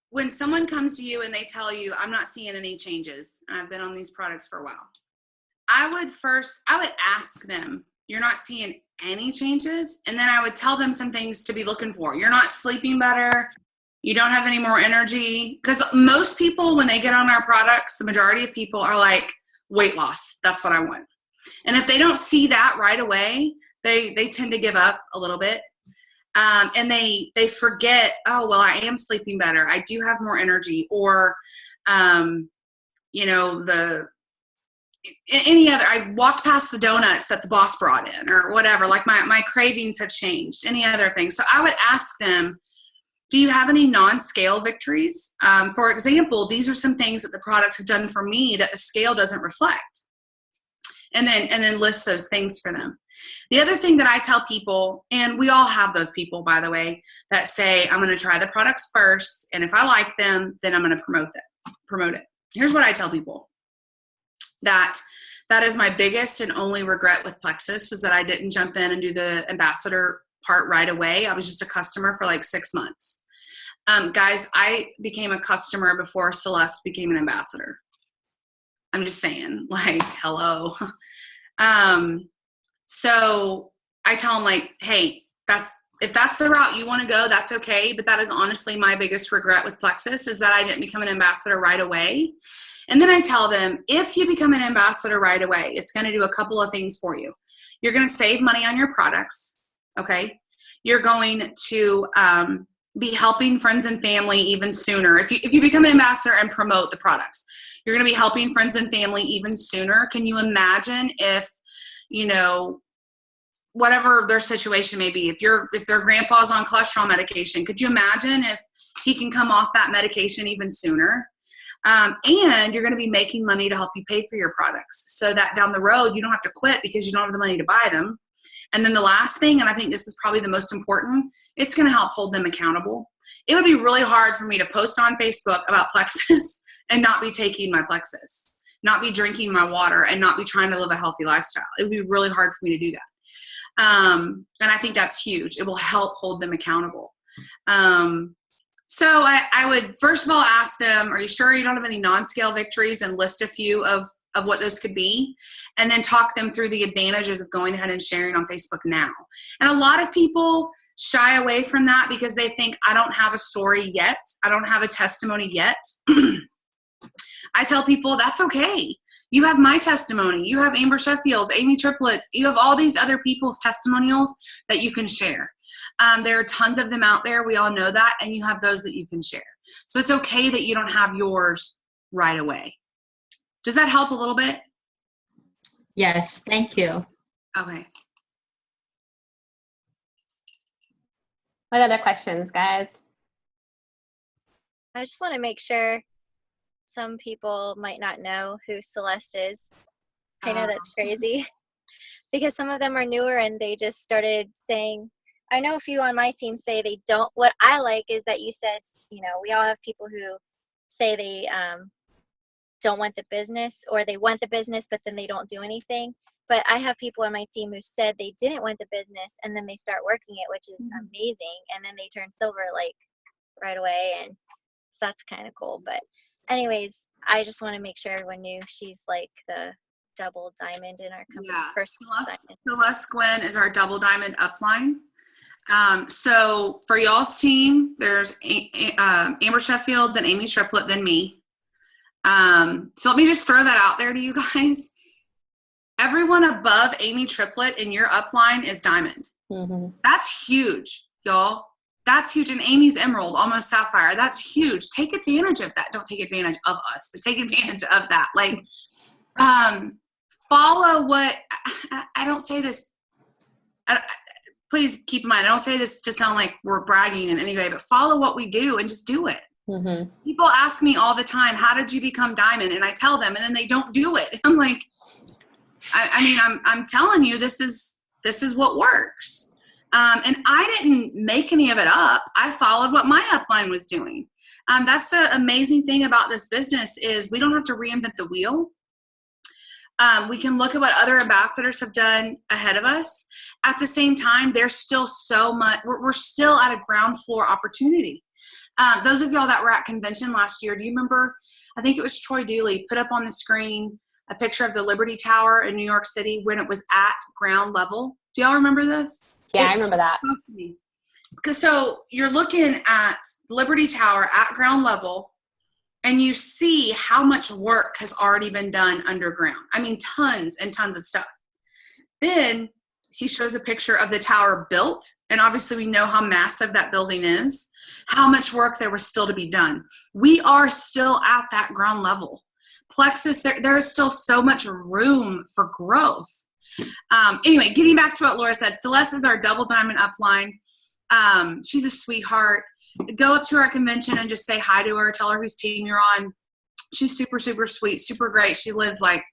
A: when someone comes to you and they tell you, I'm not seeing any changes, and I've been on these products for a while, I would ask them, you're not seeing any changes? And then I would tell them some things to be looking for. You're not sleeping better. You don't have any more energy. Because most people, when they get on our products, the majority of people are like, weight loss, that's what I want. And if they don't see that right away, they tend to give up a little bit. And they forget, oh, well, I am sleeping better. I do have more energy. Or, you know, any other, I walked past the donuts that the boss brought in or whatever, like my cravings have changed, any other thing. So I would ask them, do you have any non-scale victories? For example, these are some things that the products have done for me that the scale doesn't reflect. And then list those things for them. The other thing that I tell people, and we all have those people, by the way, that say, I'm going to try the products first, and if I like them, then I'm going to promote it. Here's what I tell people. That is my biggest and only regret with Plexus, was that I didn't jump in and do the ambassador part right away. I was just a customer for like 6 months. Guys, I became a customer before Celeste became an ambassador. I'm just saying, like, hello. So I tell them, like, hey, if that's the route you want to go, that's okay. But that is honestly my biggest regret with Plexus, is that I didn't become an ambassador right away. And then I tell them, if you become an ambassador right away, it's going to do a couple of things for you. You're going to save money on your products. Okay. You're going to be helping friends and family even sooner. If you become an ambassador and promote the products, you're going to be helping friends and family even sooner. Can you imagine if, you know, whatever their situation may be, if their grandpa's on cholesterol medication, could you imagine if he can come off that medication even sooner? And you're going to be making money to help you pay for your products, so that down the road, you don't have to quit because you don't have the money to buy them. And then the last thing, and I think this is probably the most important, it's going to help hold them accountable. It would be really hard for me to post on Facebook about Plexus and not be taking my Plexus, not be drinking my water, and not be trying to live a healthy lifestyle. It would be really hard for me to do that. And I think that's huge. It will help hold them accountable. So I would first of all ask them, are you sure you don't have any non-scale victories, and list a few of what those could be, and then talk them through the advantages of going ahead and sharing on Facebook now. And a lot of people shy away from that because they think, I don't have a story yet. I don't have a testimony yet. I tell people that's okay. You have my testimony. You have Amber Sheffield's, Amy Triplets. You have all these other people's testimonials that you can share. There are tons of them out there. We all know that. And you have those that you can share. So it's okay that you don't have yours right away. Does that help a little bit?
C: Yes, thank you.
A: Okay.
B: What other questions, guys?
D: I just want to make sure some people might not know who Celeste is. I know that's crazy because some of them are newer and they just started saying, I know a few on my team say they don't. What I like is that you said, you know, we all have people who say they don't want the business, or they want the business, but then they don't do anything. But I have people on my team who said they didn't want the business and then they start working it, which is amazing. And then they turn silver like right away. And so that's kind of cool. But anyways, I just want to make sure everyone knew she's like the double diamond in our company.
A: Yeah.
D: First
A: Celeste Gwen is our double diamond upline. So for y'all's team, there's Amber Sheffield, then Amy Triplett, then me. So let me just throw that out there to you guys. Everyone above Amy Triplett in your upline is diamond.
B: Mm-hmm.
A: That's huge, y'all. That's huge. And Amy's emerald, almost sapphire. That's huge. Take advantage of that. Don't take advantage of us, but take advantage of that. Like, follow what I don't say this. Please keep in mind, I don't say this to sound like we're bragging in any way, but follow what we do and just do it.
B: Mm-hmm.
A: People ask me all the time, how did you become diamond? And I tell them, and then they don't do it. I'm like, I'm telling you, this is what works. And I didn't make any of it up. I followed what my upline was doing. That's the amazing thing about this business is we don't have to reinvent the wheel. We can look at what other ambassadors have done ahead of us. At the same time, there's still so much, we're still at a ground floor opportunity. Those of y'all that were at convention last year, do you remember, I think it was Troy Dooley put up on the screen a picture of the Liberty Tower in New York City when it was at ground level. Do y'all remember this?
B: Yeah, I remember that.
A: Because so you're looking at the Liberty Tower at ground level, and you see how much work has already been done underground. I mean, tons and tons of stuff. Then he shows a picture of the tower built, and obviously we know how massive that building is, how much work there was still to be done. We are still at that ground level. Plexus, there is still so much room for growth. Anyway, getting back to what Laura said, Celeste is our double diamond upline. She's a sweetheart. Go up to our convention and just say hi to her. Tell her whose team you're on. She's super, super sweet, super great. She lives like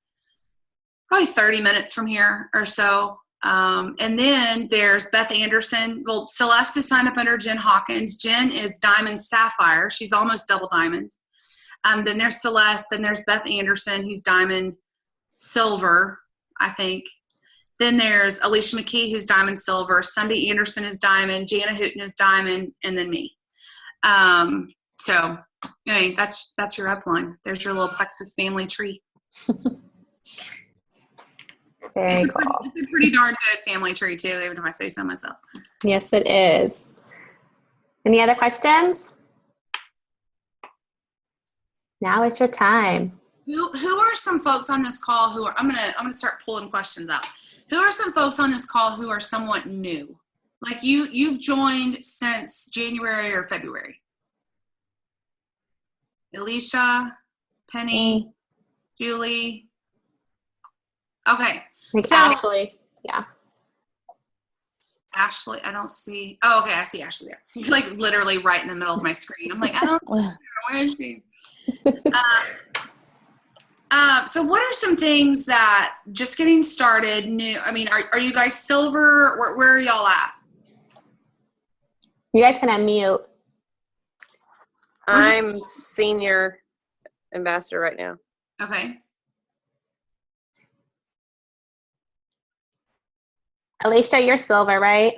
A: probably 30 minutes from here or so. And then there's Beth Anderson. Well, Celeste is signed up under Jen Hawkins. Jen is diamond sapphire. She's almost double diamond. Then there's Celeste. Then there's Beth Anderson, who's diamond silver, I think. Then there's Alicia McKee, who's diamond silver. Sunday Anderson is diamond. Jana Hooten is diamond. And then me. So anyway, that's your upline. There's your little Plexus family tree.
B: Very cool.
A: It's a pretty darn good family tree too, even if I say so myself.
B: Yes, it is. Any other questions? Now is your time.
A: Who are some folks on this call who are, I'm gonna start pulling questions out. Who are some folks on this call who are somewhat new? Like you've joined since January or February? Alicia, Penny, Julie. Okay.
B: Like
A: so,
B: Ashley. Yeah.
A: Ashley, I don't see. Oh, okay. I see Ashley there. You're like literally right in the middle of my screen. I'm like, I don't know. Where is she? So what are some things that just getting started new? I mean, are you guys silver? Where are y'all at?
B: You guys can unmute.
E: I'm senior ambassador right now.
A: Okay.
B: Alicia, you're silver, right?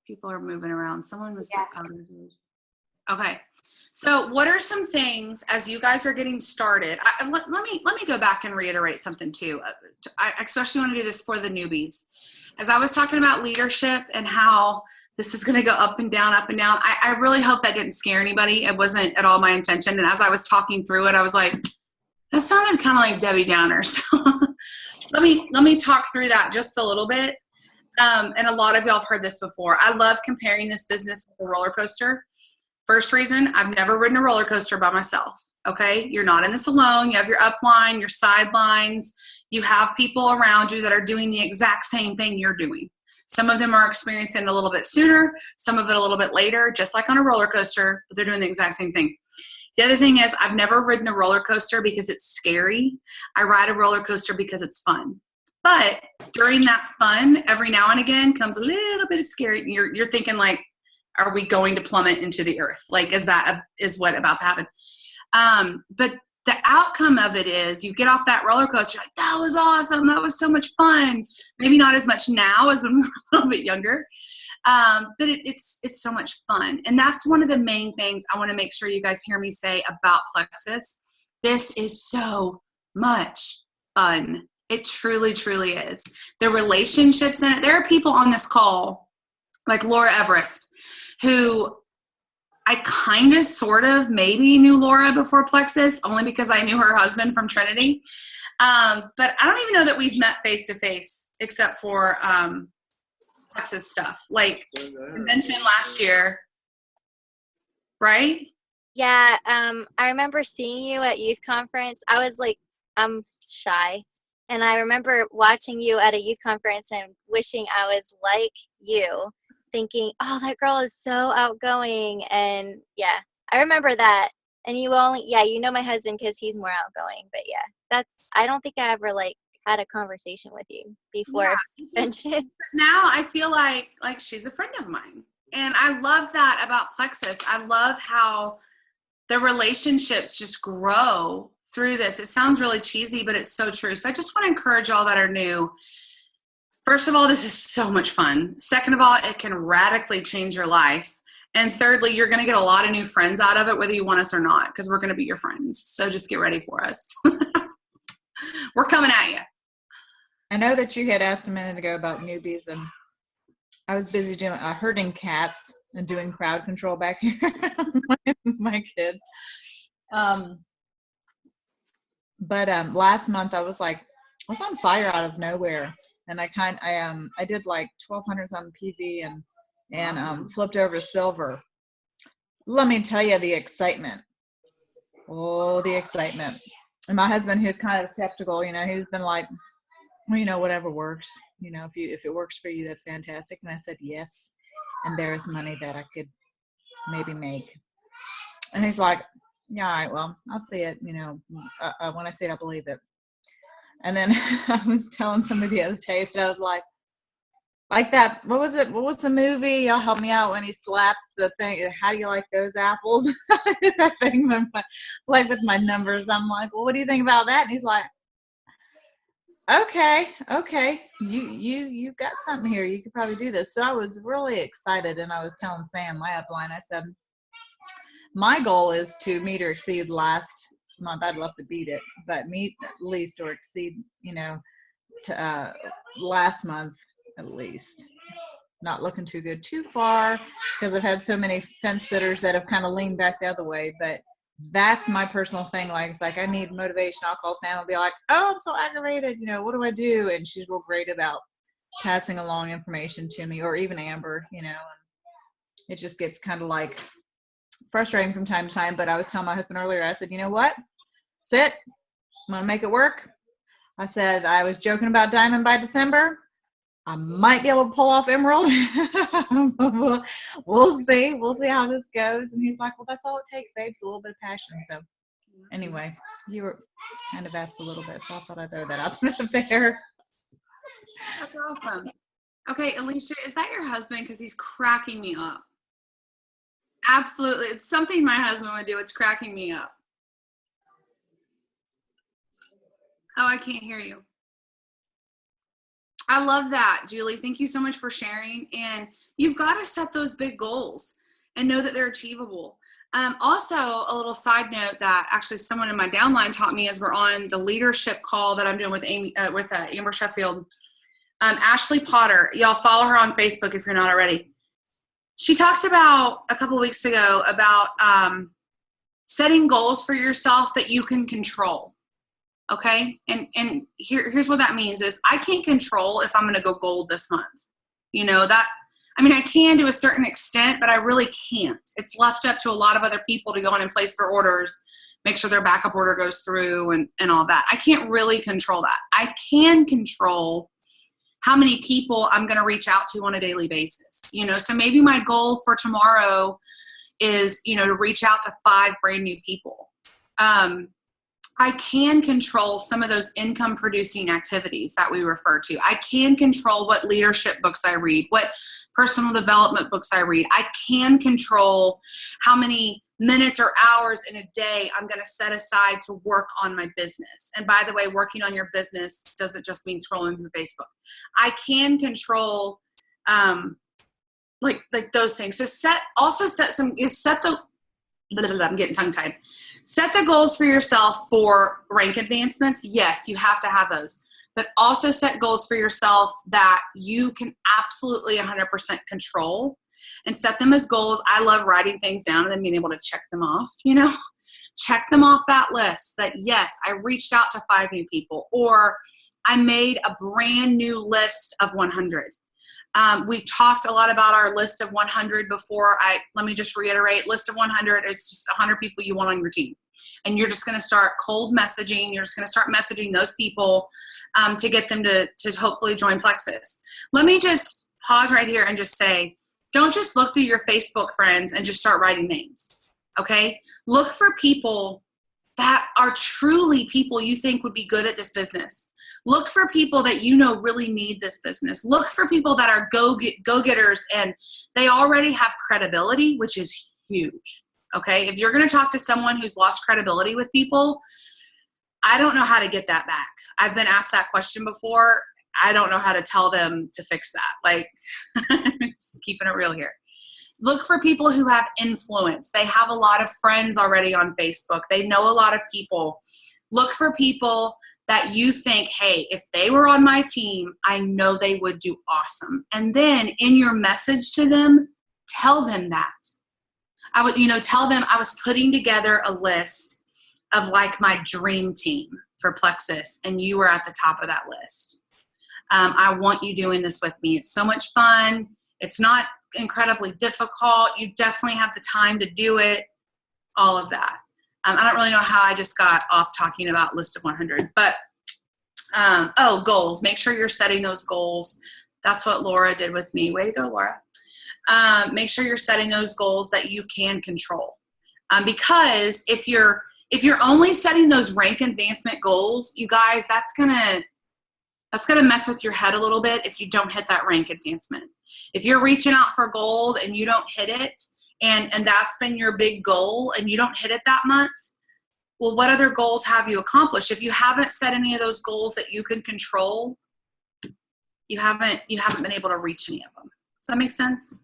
A: People are moving around. Someone was.
B: Yeah.
A: Okay. So what are some things as you guys are getting started? Let me go back and reiterate something too. I especially want to do this for the newbies. As I was talking about leadership and how this is going to go up and down, I really hope that didn't scare anybody. It wasn't at all my intention. And as I was talking through it, I was like, that sounded kind of like Debbie Downer. So let me talk through that just a little bit. And a lot of y'all have heard this before. I love comparing this business to a roller coaster. First reason, I've never ridden a roller coaster by myself, okay? You're not in this alone. You have your upline, your sidelines. You have people around you that are doing the exact same thing you're doing. Some of them are experiencing it a little bit sooner, some of it a little bit later, just like on a roller coaster, but they're doing the exact same thing. The other thing is I've never ridden a roller coaster because it's scary. I ride a roller coaster because it's fun. But during that fun, every now and again comes a little bit of scary. You're thinking like, are we going to plummet into the earth? Like, is what about to happen? But the outcome of it is you get off that roller coaster, you're like, that was awesome. That was so much fun. Maybe not as much now as when we were a little bit younger. But it's so much fun. And that's one of the main things I want to make sure you guys hear me say about Plexus. This is so much fun. It truly, truly is. The relationships in it. There are people on this call, like Laura Everest, who I kind of, sort of, maybe knew Laura before Plexus, only because I knew her husband from Trinity. But I don't even know that we've met face to face, except for Plexus stuff, like convention last year, right?
D: Yeah, I remember seeing you at youth conference. I was like, I'm shy. And I remember watching you at a youth conference and wishing I was like you, thinking, oh, that girl is so outgoing. And yeah, I remember that. And you know my husband because he's more outgoing. But yeah, I don't think I ever like had a conversation with you before.
A: Yeah, now I feel like she's a friend of mine. And I love that about Plexus. I love how the relationships just grow through this. It sounds really cheesy, but it's so true. So I just want to encourage y'all that are new. First of all, this is so much fun. Second of all, it can radically change your life. And thirdly, you're going to get a lot of new friends out of it, whether you want us or not, because we're going to be your friends. So just get ready for us. We're coming at you.
F: I know that you had asked a minute ago about newbies, and I was busy doing herding cats and doing crowd control back here with my kids. But last month I was on fire out of nowhere, and I did like 1,200 on PV and flipped over to silver. Let me tell you the excitement. Oh, the excitement. And my husband, who's kind of skeptical, he's been like, well, whatever works. If it works for you, that's fantastic. And I said yes. And there is money that I could maybe make. And he's like, yeah, all right, well, I'll see it. When I see it, I believe it. And then I was telling somebody the other day that I was like that. What was it? What was the movie? Y'all help me out when he slaps the thing. How do you like those apples? That thing with my numbers. I'm like, well, what do you think about that? And he's like, okay, you got something here. You could probably do this. So I was really excited, and I was telling Sam, my upline, I said, my goal is to meet or exceed last month. I'd love to beat it, but meet at least or exceed, to last month at least. Not looking too good too far because I've had so many fence sitters that have kind of leaned back the other way, but that's my personal thing. It's like I need motivation. I'll call Sam and be like, oh, I'm so aggravated. What do I do? And she's real great about passing along information to me, or even Amber, and it just gets kind of like frustrating from time to time. But I was telling my husband earlier, I said, you know what? Sit. I'm going to make it work. I said, I was joking about Diamond by December. I might be able to pull off Emerald. We'll see. We'll see how this goes. And he's like, well, that's all it takes, babe. It's a little bit of passion. So anyway, you were kind of asked a little bit, so I thought I'd throw that out there.
A: That's awesome. Okay, Alicia, is that your husband? Because he's cracking me up. Absolutely. It's something my husband would do. It's cracking me up. Oh, I can't hear you. I love that, Julie. Thank you so much for sharing. And you've got to set those big goals and know that they're achievable. Also, a little side note that actually someone in my downline taught me as we're on the leadership call that I'm doing with Amber Sheffield. Ashley Potter, y'all follow her on Facebook if you're not already. She talked about a couple of weeks ago about setting goals for yourself that you can control. Okay. And here's what that means is I can't control if I'm going to go gold this month. I can to a certain extent, but I really can't. It's left up to a lot of other people to go in and place their orders, make sure their backup order goes through and all that. I can't really control that. I can control how many people I'm going to reach out to on a daily basis. You know, so maybe my goal for tomorrow is, you know, to reach out to 5 brand new people. I can control some of those income producing activities that we refer to. I can control what leadership books I read, what personal development books I read. I can control how many minutes or hours in a day I'm going to set aside to work on my business. And by the way, working on your business doesn't just mean scrolling through Facebook. I can control like those things. So I'm getting tongue tied. Set the goals for yourself for rank advancements. Yes, you have to have those, but also set goals for yourself that you can absolutely 100% control, and set them as goals. I love writing things down and then being able to check them off, you know, check them off that list that, yes, I reached out to 5 new people, or I made a brand new list of 100. We've talked a lot about our list of 100 before. Let me just reiterate, list of 100 is just 100 people you want on your team. And you're just going to start cold messaging. You're just going to start messaging those people to get them to hopefully join Plexus. Let me just pause right here and just say, don't just look through your Facebook friends and just start writing names, okay? Look for people that are truly people you think would be good at this business. Look for people that you know really need this business. Look for people that are go-getters and they already have credibility, which is huge, okay? If you're going to talk to someone who's lost credibility with people, I don't know how to get that back. I've been asked that question before. I don't know how to tell them to fix that. Like, just keeping it real here. Look for people who have influence. They have a lot of friends already on Facebook. They know a lot of people. Look for people that you think, hey, if they were on my team, I know they would do awesome. And then in your message to them, tell them that. I would, tell them I was putting together a list of like my dream team for Plexus, and you were at the top of that list. I want you doing this with me. It's so much fun. It's not incredibly difficult. You definitely have the time to do it. All of that. I don't really know how I just got off talking about list of 100, but goals. Make sure you're setting those goals. That's what Laura did with me. Way to go, Laura. Make sure you're setting those goals that you can control. Because if you're only setting those rank advancement goals, you guys, that's gonna mess with your head a little bit if you don't hit that rank advancement. If you're reaching out for gold and you don't hit it, and that's been your big goal and you don't hit it that month, well, what other goals have you accomplished? If you haven't set any of those goals that you can control, you haven't been able to reach any of them. Does that make sense?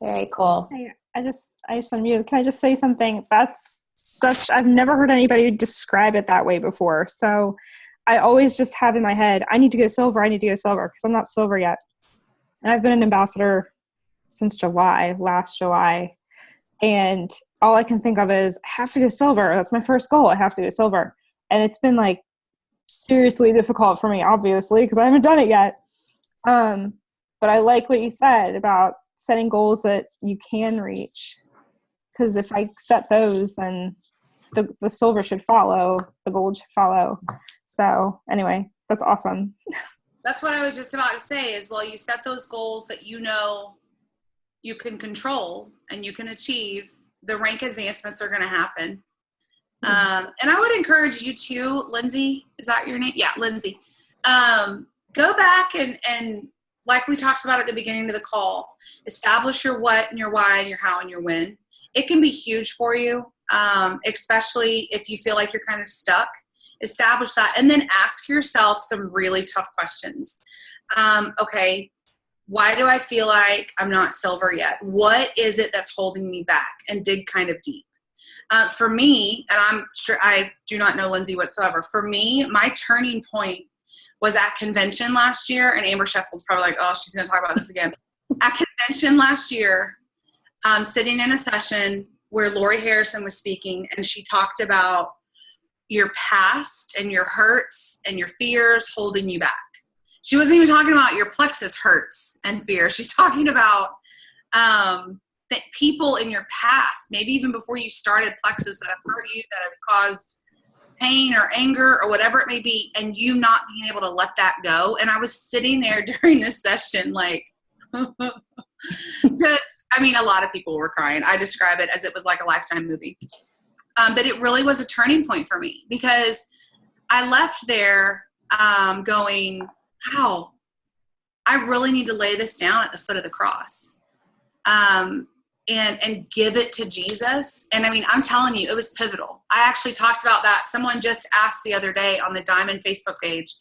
B: Very cool.
G: I just unmuted. Can I just say something? I've never heard anybody describe it that way before. So I always just have in my head, I need to go silver, because I'm not silver yet. And I've been an ambassador since last July. And all I can think of is, I have to go silver. That's my first goal. I have to go silver. And it's been like seriously difficult for me, obviously, because I haven't done it yet. But I like what you said about setting goals that you can reach. Because if I set those, then the silver should follow, the gold should follow. So anyway, that's awesome.
A: That's what I was just about to say is, well, you set those goals that you know you can control and you can achieve, the rank advancements are going to happen. And I would encourage you too, Lindsay, is that your name? Yeah, Lindsay. Go back and like we talked about at the beginning of the call, establish your what and your why and your how and your when. It can be huge for you, especially if you feel like you're kind of stuck. Establish that and then ask yourself some really tough questions. Okay, why do I feel like I'm not silver yet? What is it that's holding me back? And dig kind of deep. For me, and I'm sure I do not know Lindsay whatsoever, for me, my turning point was at convention last year, and Amber Sheffield's probably like, oh, she's going to talk about this again. At convention last year, sitting in a session where Lori Harrison was speaking, and she talked about your past and your hurts and your fears holding you back. She wasn't even talking about your plexus hurts and fears. She's talking about that people in your past, maybe even before you started plexus, that have hurt you, that have caused pain or anger or whatever it may be, and you not being able to let that go. And I was sitting there during this session like, just, I mean, a lot of people were crying. I describe it as it was like a Lifetime movie. But it really was a turning point for me, because I left there going, wow, I really need to lay this down at the foot of the cross and give it to Jesus. And I mean, I'm telling you, it was pivotal. I actually talked about that. Someone just asked the other day on the Diamond Facebook page,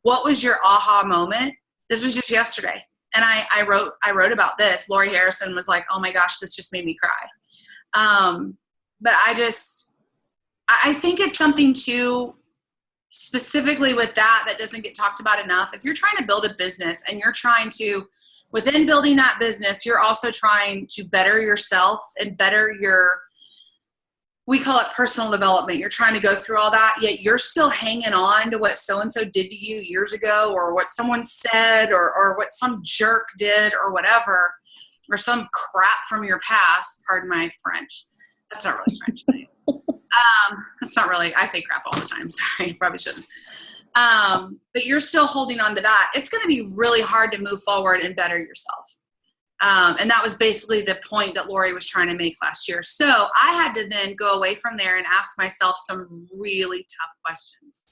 A: what was your aha moment? This was just yesterday. And I wrote about this. Lori Harrison was like, oh my gosh, this just made me cry. But I think it's something too, specifically with that doesn't get talked about enough. If you're trying to build a business and you're trying to, within building that business, you're also trying to better yourself and better we call it personal development. You're trying to go through all that, yet you're still hanging on to what so-and-so did to you years ago, or what someone said, or what some jerk did, or whatever, or some crap from your past. Pardon my French. That's not really French. It's not really, I say crap all the time. Sorry, probably shouldn't. But you're still holding on to that. It's going to be really hard to move forward and better yourself. And that was basically the point that Lori was trying to make last year. So I had to then go away from there and ask myself some really tough questions.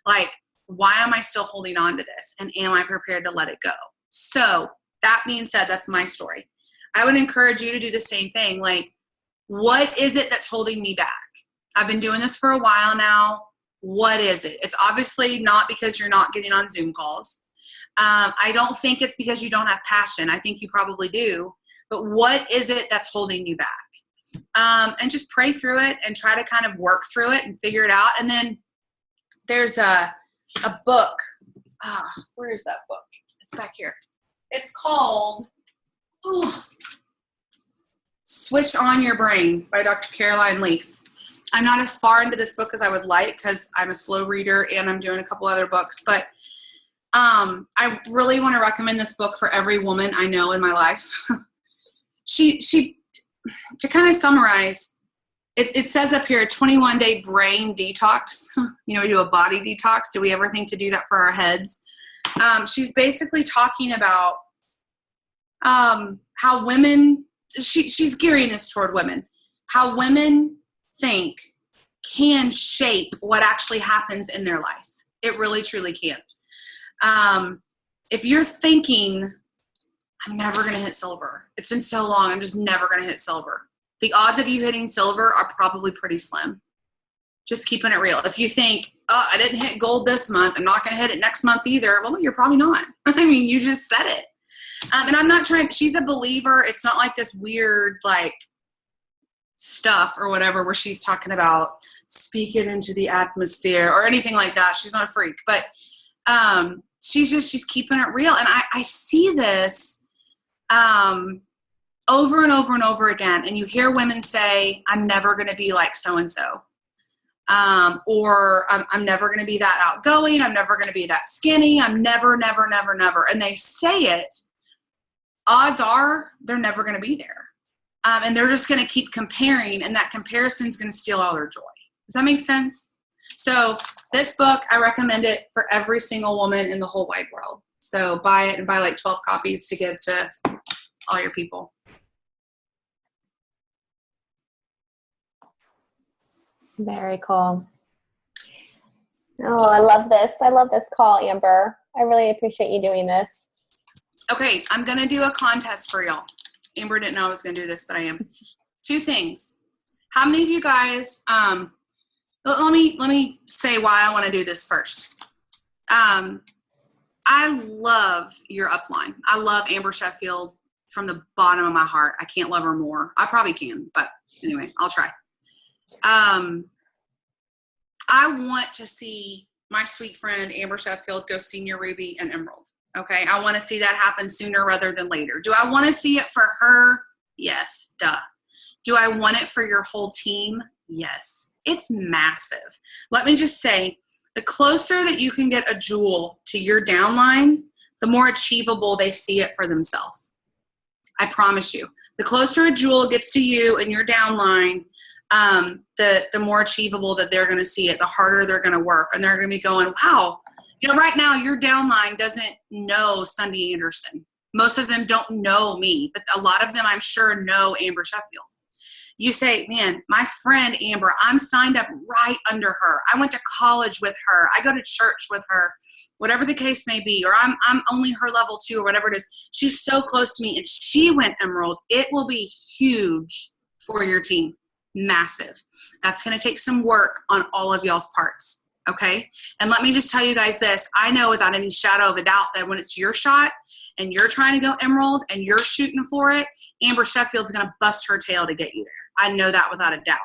A: Like, why am I still holding on to this? And am I prepared to let it go? So that being said, that's my story. I would encourage you to do the same thing. Like, what is it that's holding me back? I've been doing this for a while now. What is it? It's obviously not because you're not getting on Zoom calls. I don't think it's because you don't have passion. I think you probably do. But what is it that's holding you back? And just pray through it and try to kind of work through it and figure it out. And then there's a book. Where is that book? It's back here. It's called Switch On Your Brain by Dr. Caroline Leaf. I'm not as far into this book as I would like, because I'm a slow reader and I'm doing a couple other books. But I really want to recommend this book for every woman I know in my life. she to kind of summarize, it says up here, a 21-day brain detox. We do a body detox. Do we ever think to do that for our heads? She's basically talking about how women, she's gearing this toward women, how women think can shape what actually happens in their life. It really, truly can. If you're thinking, I'm never going to hit silver. It's been so long. I'm just never going to hit silver. The odds of you hitting silver are probably pretty slim. Just keeping it real. If you think, oh, I didn't hit gold this month, I'm not going to hit it next month either. Well, you're probably not. I mean, you just said it. And I'm not trying, she's a believer. It's not like this weird, like, stuff or whatever where she's talking about speak it into the atmosphere or anything like that. She's not a freak, but she's keeping it real. And I see this over and over and over again. And you hear women say, I'm never going to be like so-and-so. Or I'm never going to be that outgoing. I'm never going to be that skinny. I'm never, never, never, never. And they say it. Odds are they're never going to be there. And they're just going to keep comparing, and that comparison is going to steal all their joy. Does that make sense? So this book, I recommend it for every single woman in the whole wide world. So buy it and buy like 12 copies to give to all your people.
B: Very cool. Oh, I love this. I love this call, Amber. I really appreciate you doing this.
A: Okay, I'm going to do a contest for y'all. Amber didn't know I was going to do this, but I am. 2 things. How many of you guys, let me say why I want to do this first. I love your upline. I love Amber Sheffield from the bottom of my heart. I can't love her more. I probably can, but anyway, I'll try. I want to see my sweet friend Amber Sheffield go senior Ruby and Emerald. Okay, I want to see that happen sooner rather than later. Do I want to see it for her? Yes, duh. Do I want it for your whole team? Yes. It's massive. Let me just say, the closer that you can get a jewel to your downline, the more achievable they see it for themselves. I promise you. The closer a jewel gets to you and your downline, the more achievable that they're going to see it, the harder they're going to work. And they're going to be going, wow, right now your downline doesn't know Sunday Anderson. Most of them don't know me, but a lot of them I'm sure know Amber Sheffield. You say, man, my friend Amber, I'm signed up right under her. I went to college with her. I go to church with her, whatever the case may be, or I'm only her level 2 or whatever it is. She's so close to me and she went Emerald. It will be huge for your team. Massive. That's going to take some work on all of y'all's parts. Okay. And let me just tell you guys this. I know without any shadow of a doubt that when it's your shot and you're trying to go Emerald and you're shooting for it, Amber Sheffield's going to bust her tail to get you there. I know that without a doubt.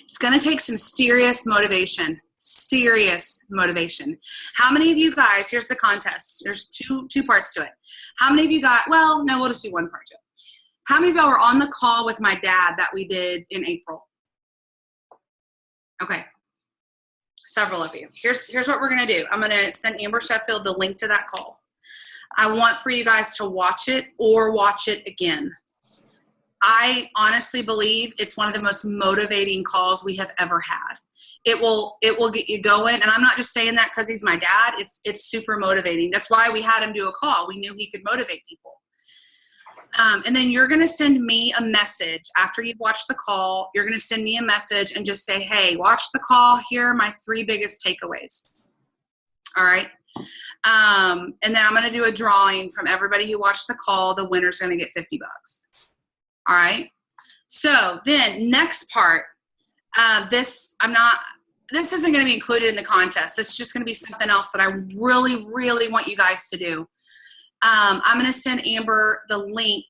A: It's going to take some serious motivation. Serious motivation. How many of you guys, here's the contest. There's two parts to it. How many of you got, well, no, we'll just do one part to it. How many of y'all were on the call with my dad that we did in April? Okay. Several of you. Here's what we're going to do. I'm going to send Amber Sheffield the link to that call. I want for you guys to watch it or watch it again. I honestly believe it's one of the most motivating calls we have ever had. It will get you going. And I'm not just saying that because he's my dad. It's super motivating. That's why we had him do a call. We knew he could motivate people. And then you're going to send me a message after you've watched the call. You're going to send me a message and just say, hey, watch the call. Here are my 3 biggest takeaways. All right. And then I'm going to do a drawing from everybody who watched the call. The winner's going to get $50. All right. So then next part, this isn't going to be included in the contest. This is just going to be something else that I really, really want you guys to do. I'm going to send Amber the link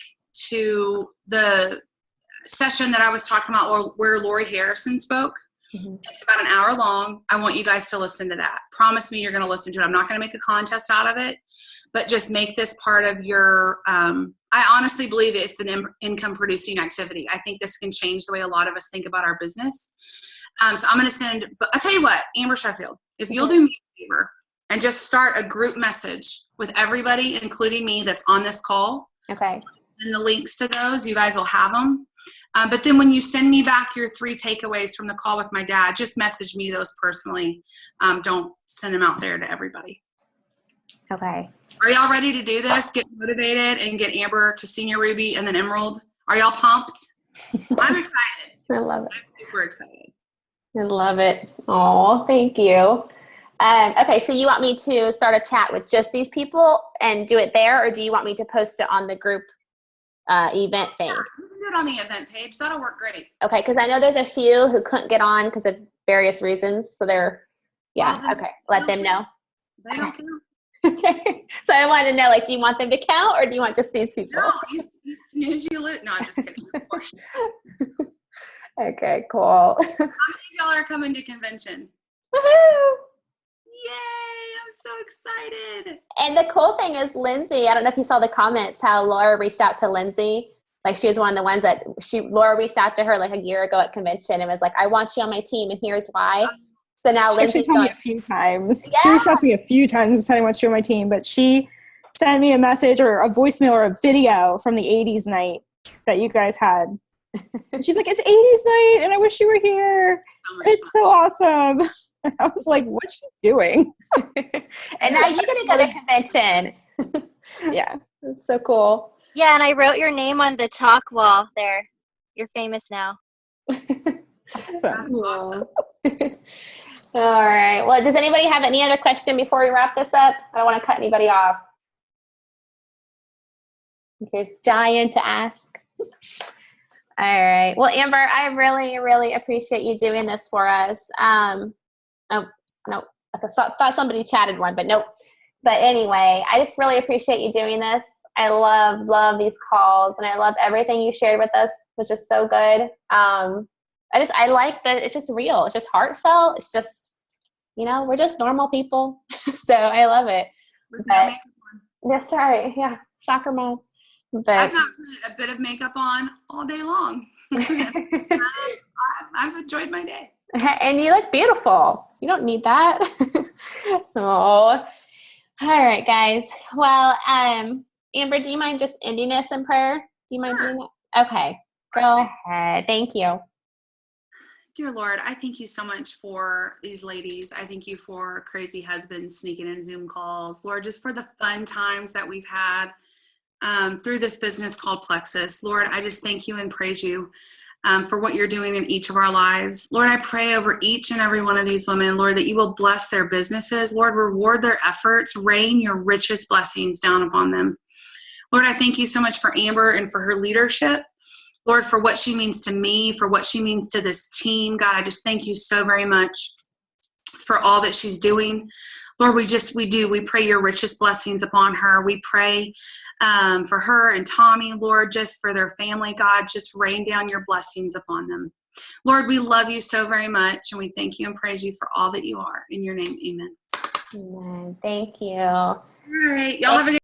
A: to the session that I was talking about where Lori Harrison spoke. Mm-hmm. It's about an hour long. I want you guys to listen to that. Promise me you're going to listen to it. I'm not going to make a contest out of it, but just make this part of your, I honestly believe it's an income producing activity. I think this can change the way a lot of us think about our business. So I'm going to send, but I'll tell you what, Amber Sheffield, if you'll do me a favor and just start a group message with everybody, including me, that's on this call. Okay. And the links to those, you guys will have them. But then when you send me back your 3 takeaways from the call with my dad, just message me those personally. Don't send them out there to everybody. Okay. Are y'all ready to do this? Get motivated and get Amber to Senior Ruby and then Emerald. Are y'all pumped? I'm excited.
B: I love it.
A: I'm super excited.
B: I love it. Oh, thank you. Okay, so you want me to start a chat with just these people and do it there, or do you want me to post it on the group event thing?
A: Yeah, you can do it on the event page. That'll work great.
B: Okay, because I know there's a few who couldn't get on because of various reasons. So they're, yeah, well, okay. Let them know.
A: They don't count.
B: Okay. So I wanted to know, like, do you want them to count or do you want just these people?
A: No, you snooze, you lose. No, I'm just kidding. Of course.
B: Okay, cool.
A: How many of y'all are coming to convention?
B: Woohoo!
A: Yay! I'm so excited.
B: And the cool thing is Lindsay, I don't know if you saw the comments, how Laura reached out to Lindsay. Like, she was one of the ones that Laura reached out to her like a year ago at convention and was like, I want you on my team and here's why. So now Lindsay's
G: told me a few times. Yeah. She reached out to me a few times and said I want you on my team, but she sent me a message or a voicemail or a video from the 80s night that you guys had. And she's like, it's 80s night and I wish you were here. It's so awesome. I was like, what's she doing?
B: And now you're going to go to convention.
G: Yeah.
B: That's so cool.
D: Yeah, and I wrote your name on the chalk wall there. You're famous now.
B: Awesome. All right. Well, does anybody have any other question before we wrap this up? I don't want to cut anybody off. You're dying to ask. All right. Well, Amber, I really, really appreciate you doing this for us. Oh, no. I thought somebody chatted one, but nope. But anyway, I just really appreciate you doing this. I love these calls, and I love everything you shared with us, which is so good. I like that it's just real. It's just heartfelt. It's just, we're just normal people. So I love it. That's right. Yeah. Soccer mom. But
A: I've not put a bit of makeup on all day long. I've enjoyed my day.
B: And you look beautiful. You don't need that. Oh. All right, guys. Well, Amber, do you mind just ending us in prayer? Do you mind doing that? Okay. Go ahead. Thank you.
A: Dear Lord, I thank you so much for these ladies. I thank you for crazy husbands sneaking in Zoom calls. Lord, just for the fun times that we've had through this business called Plexus. Lord, I just thank you and praise you for what you're doing in each of our lives. Lord, I pray over each and every one of these women, Lord, that you will bless their businesses. Lord, reward their efforts. Rain your richest blessings down upon them. Lord, I thank you so much for Amber and for her leadership. Lord, for what she means to me, for what she means to this team. God, I just thank you so very much for all that she's doing. Lord, we pray your richest blessings upon her. We pray for her and Tommy, Lord, just for their family. God, just rain down your blessings upon them. Lord, we love you so very much, and we thank you and praise you for all that you are. In your name, amen.
B: Amen. Thank you.
A: All right. Y'all have a good